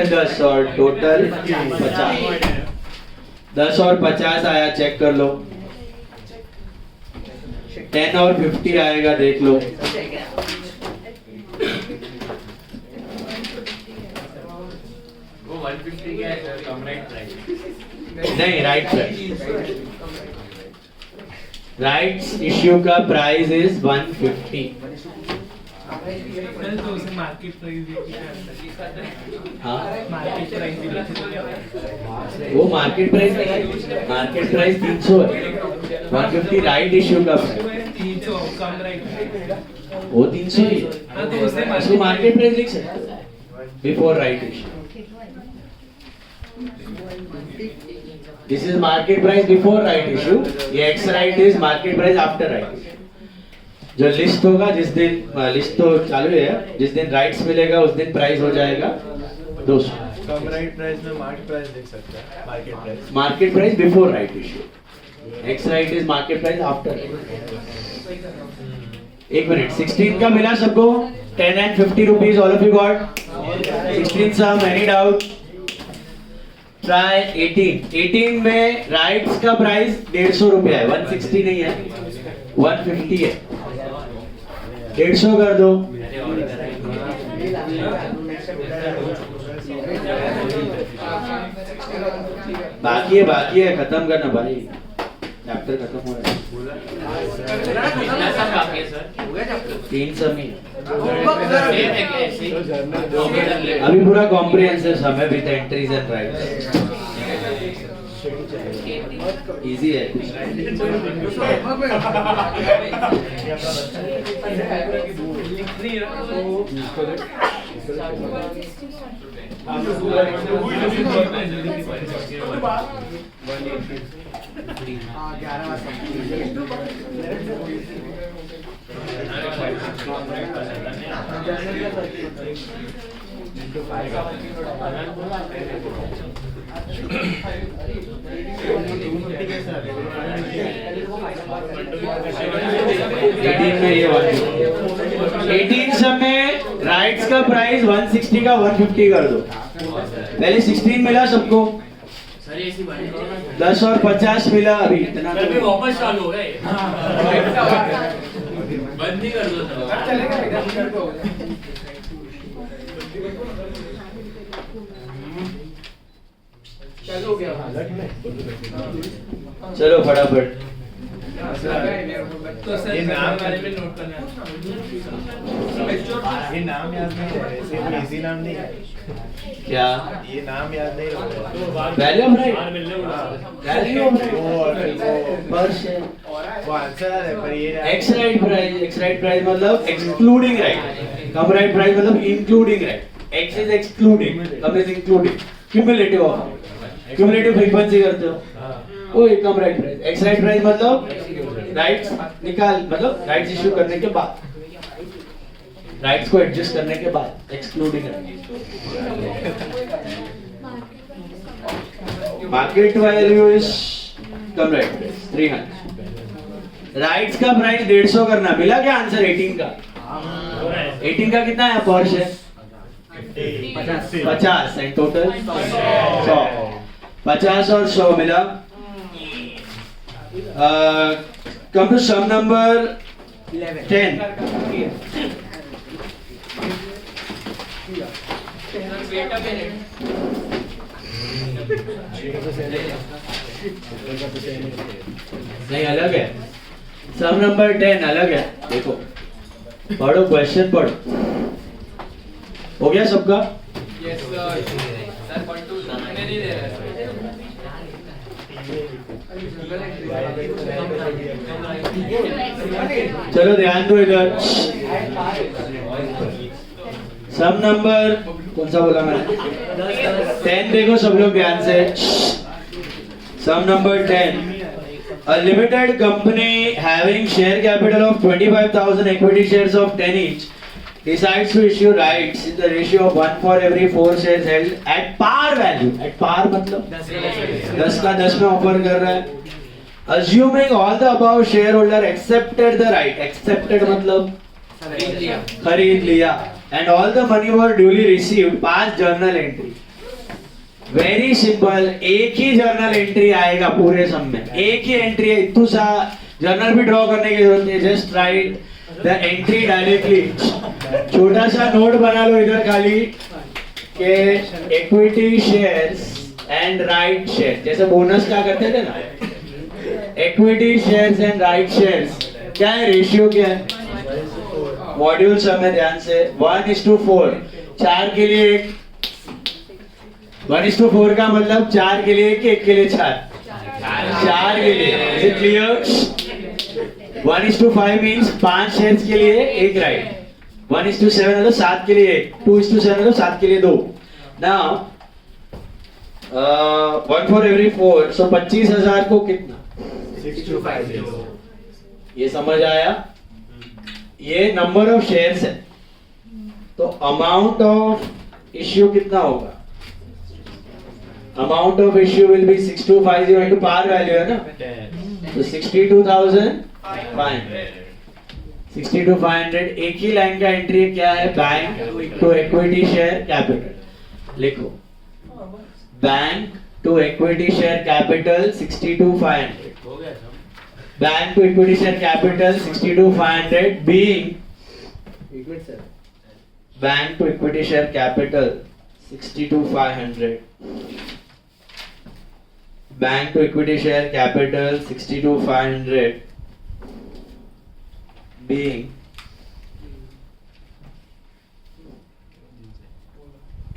10 और टोटल 50. 10 और 50 आया, चेक कर लो. 10 और 50 आएगा, देख लो. वो 150 क्या है सर? कम राइट प्राइस नहीं, राइट प्राइस. राइट्स इश्यू का प्राइस इज 150. तो उसे मार्केट प्राइस हाँ, मार्केट प्राइस वो मार्केट प्राइस नहीं, मार्केट प्राइस 300 है. 150 राइट इश्यू का प्राइस, 300 कम राइट. वो 300 ही है. हाँ तो उससे उसको मार्केट प्राइस लिख सकते हो before right issue. This is market price before right issue. ये ex right is market price after right issue. जो लिस्ट होगा जिस दिन, लिस्ट तो चालू है, जिस दिन राइट्स मिलेगा उस दिन प्राइस हो जाएगा 200. कम राइट प्राइस में मार्केट प्राइस देख सकते हैं. Market price market price before right issue. Ex right is market price after. एक मिनट. 16 का मिला सबको? 10 and 50 rupees all of you got? 16 sum, any doubt? Try 18. 18 में राइट्स का प्राइस 150 रुपया है, 160 नहीं है, 150 है. 150 कर दो. अरे और इधर बाकी है खत्म करना भाई. चैप्टर खत्म हो रहा है. कितना सब बाकी है सर? हो गया चैप्टर 3 सम ही है. सेम है क्या ऐसे ही? अभी पूरा कॉम्प्रिहेंसिव सम है with entries and rights. Easy है. में ये 18 सम में राइट्स का प्राइस 160 का 150 कर दो. पहले 16 मिला सबको, सर ऐसी बंद करो ना. 10 और 50 मिला. अभी इतना सर भी वापस चालू हो गए. बंद ही कर दो सर. चलो फटाफट. तो सर ये नाम बारे में नोट करना. ये नाम याद नहीं रह रहे. सिर्फ इजी नाम नहीं है. क्या? ये नाम याद नहीं रह रहे. Value of right, value of वो और फिर वो पर शेयर वो आंसर आ रहा है पर ये एक्स राइट प्राइस मतलब excluding right, cum right price मतलब including right. Ex is excluding, cum is including. Cumulative of cumulative frequency करते हो वो cum right price. Ex right price मतलब राइट्स निकाल, मतलब राइट्स इशू करने के बाद, राइट्स को एडजस्ट करने के बाद excluding right. Market value is cum right price 300। Rights का प्राइस 150 करना। मिला क्या आंसर 18 का? 18 का कितना है पर शेयर? 50 and total 100। 50 और 100 मिला। Come to sum number 10। नहीं अलग है, सम नंबर 10 अलग है। देखो पढ़ो, क्वेश्चन पढ़ो। हो गया सबका? चलो ध्यान दो इधर। सम नंबर कौन सा बोला मैंने? 10 देखो सब लोग ध्यान से। सम number 10। A limited company having share capital of 25,000 equity shares of 10 each decides to issue rights in the ratio of 1 for every 4 shares held at par value. At par मतलब 10 का 10 में ऑफर कर रहा है। Assuming all the above shareholder accepted the right. Accepted मतलब खरीद लिया। And all the money were duly received. Pass journal entry. Very simple, एक ही जर्नल एंट्री आएगा पूरे सम में। एक ही एंट्री है, इतना सा जर्नल भी ड्रॉ करने की जरूरत नहीं। Just right the entry directly. छोटा सा नोट बना लो इधर खाली के equity shares and right share, जैसे बोनस क्या करते थे ना, equity shares and right shares क्या है, रेशियो क्या है? मॉड्यूल सम है, ध्यान से 1:4। 4 के लिए 1, 1:4 का मतलब 4 के लिए 1 के लिए 4 के लिए। Is it clear? 1:5 means 5 shares के लिए 1 राइट। 1:7 मतलब 7 के लिए 1। 2:7 मतलब 7 के लिए 2। नाउ 1 for every 4, सो 25,000 को कितना? 6250। ये समझ आया? ये नंबर ऑफ शेयर्स है, तो अमाउंट ऑफ इश्यू कितना होगा? Amount of issue will be 6250 into par value है ना, तो 62,500। 62,500 एक ही लाइन का एंट्री क्या है? Bank to equity share capital. लिखो bank to equity share capital 62,500। Bank to equity share capital 62,500 being bank to equity share capital 62,500 bank to equity share capital 62,500 being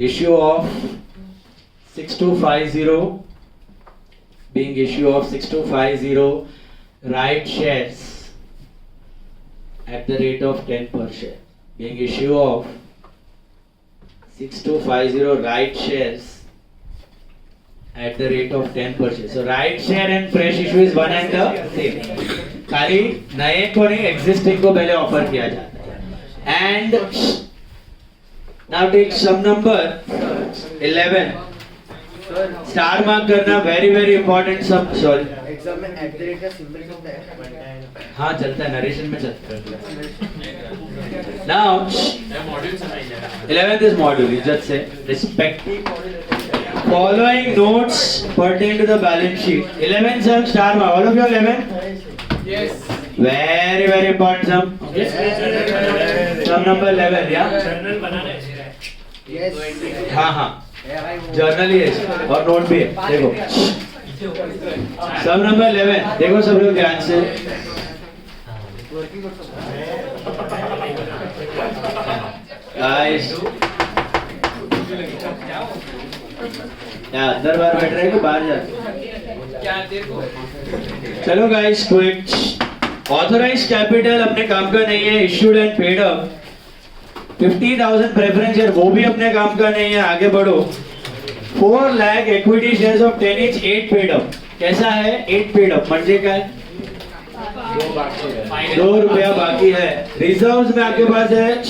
issue of 6250 being issue of 6250 right shares at the rate of 10 per share, being issue of 6250 right shares at the rate of 10 per share. So right share and fresh issue is one and the same. खाली नए को नहीं, existing को पहले ऑफर किया जाता है। And now take sum number 11. Star mark करना, वेरी वेरी इंपॉर्टेंट सम। सॉरी एग्जाम में एट द रेट का सिंबल चलता है? हाँ चलता है, नरेशन में चलता है। नाउ 11th is module, इज्जत से respect. Following notes pertain to the balance sheet. 11 sum star mark. All of you 11? Yes. Very very important sum. Okay. Sum number 11, yeah. Journal बनाना है। यस। हाँ हाँ, जर्नल ही है और नोट भी है। देखो सम नंबर 11, देखो सब लोग ध्यान से। गाइस क्या अंदर बाहर बैठ रहे हैं कि बाहर जा रहे हैं? क्या देखो। चलो गाइस क्विक ऑथराइज कैपिटल अपने काम का नहीं है, issued and paid up 50,000 preference share वो भी अपने काम का नहीं है, आगे बढ़ो। 4 lakh equity shares of 10 each 8 paid up, कैसा है 8 पेड अप म्हणजे काय 2 रुपया बाकी है। रिजर्व्स में आपके पास है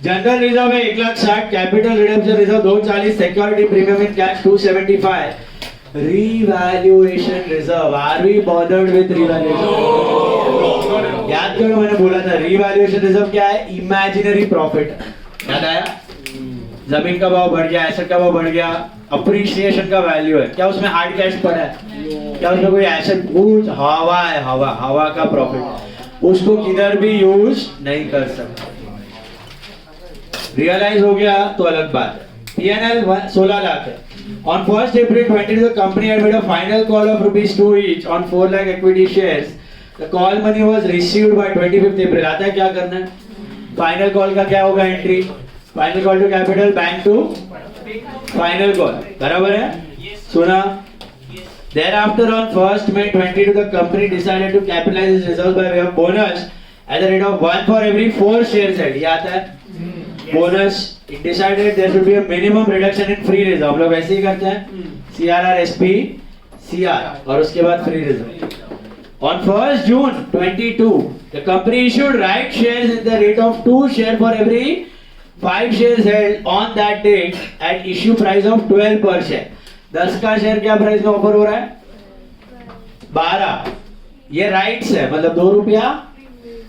जनरल रिजर्व है 1,60,000, capital redemption reserve 240, security premium in cash 275, revaluation reserve, are we bothered with revaluation? याद करो मैंने बोला था रिवैल्यूएशन रिजर्व क्या है, इमेजिनरी प्रॉफिट। याद आया? जमीन का भाव बढ़ गया, एसेट का भाव बढ़ गया, अप्रिसिएशन का वैल्यू है, क्या उसमें हार्ड कैश पड़ा है, क्या उसमें कोई एसेट कुछ हवा है, हवा का प्रॉफिट, उसको किधर भी यूज नहीं कर सकते। रियलाइज हो गया तो अलग बात है। P&L 16 लाख है। On 1st April 20, the company had made a final call of ₹2 each on 4 lakh equity shares. The call money was received by 25th April. आता है क्या करना है? फाइनल कॉल का क्या होगा entry? Final call to capital, bank to final call, बराबर है? सुना? Thereafter on 1st May 22, the company decided to capitalize its reserves by way of bonus at the rate of 1 for every 4 shares held. ये आता है? Bonus. It decided there should be a minimum reduction in free reserve, हम लोग ऐसे ही करते हैं CRR SP CR और उसके बाद free reserve. On 1st June 22 the company issued right shares in the rate of 2 share for every 5 shares held on that date at issue price of 12 per share. 10 का शेयर क्या प्राइस में ऑफर हो रहा है? 12। ये राइट्स है, मतलब 2 रुपया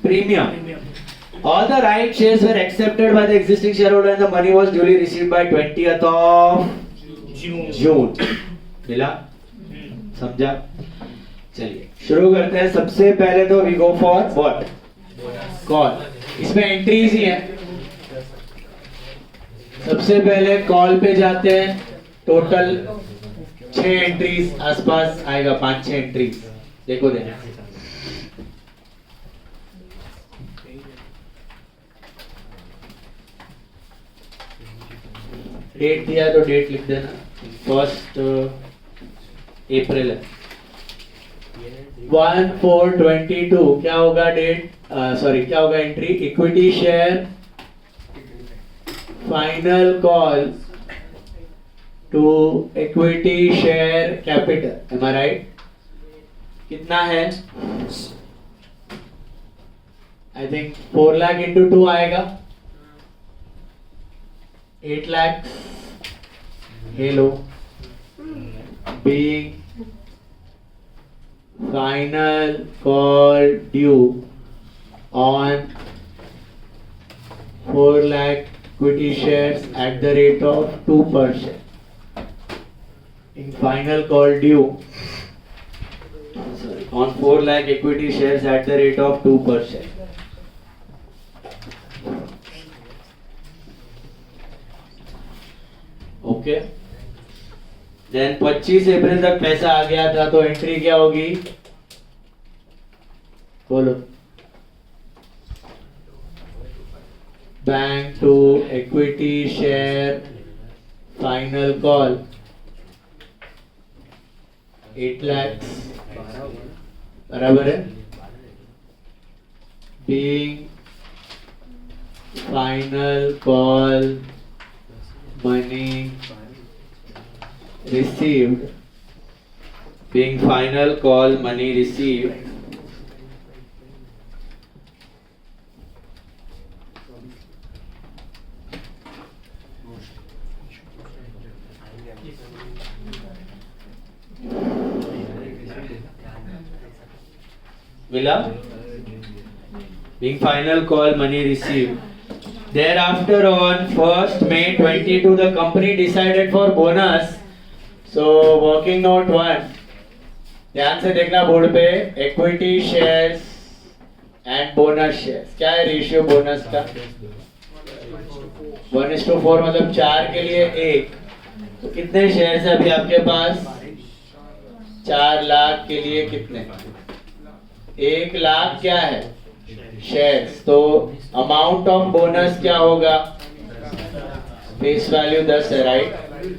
premium. All the right shares were accepted by the existing shareholder and the money was duly received by 20th of June. मिला? समझा? चलिए शुरू करते हैं। सबसे पहले तो we go for what? Call। इसमें एंट्रीज ही है। सबसे पहले कॉल पे जाते हैं, टोटल 6 एंट्रीज आसपास आएगा, 5-6 एंट्रीज। देखो देखो डेट दिया तो डेट लिख देना, 1st अप्रैल है। 1/4/22 क्या होगा डेट, सॉरी क्या होगा entry? Equity share final call to equity share capital, am I right? कितना है? आई थिंक 4 लाख इंटू 2 आएगा, 8 lakh. Hello. Being final call due on 4 lakh equity shares at the rate of 2 per share. In final call due on 4 lakh equity shares at the rate of 2 per share. Okay then 25 April तक पैसा आ गया था तो एंट्री क्या होगी? बोलो। Bank to equity share final call 8 lakh, बराबर है? Being final call money received, being final call money received, मिला? Being final call money received. Thereafter on 1st May 22 the company decided for bonus. So working note 1, ध्यान से देखना बोर्ड पे, equity shares and bonus shares. क्या है रेशियो बोनस का? 1:4, मतलब 4 के लिए 1। तो कितने शेयर्स है अभी आपके पास? 4 लाख के लिए कितने? 1 लाख क्या है? शेयर्स। तो अमाउंट ऑफ बोनस क्या होगा? फेस वैल्यू 10 है, राइट?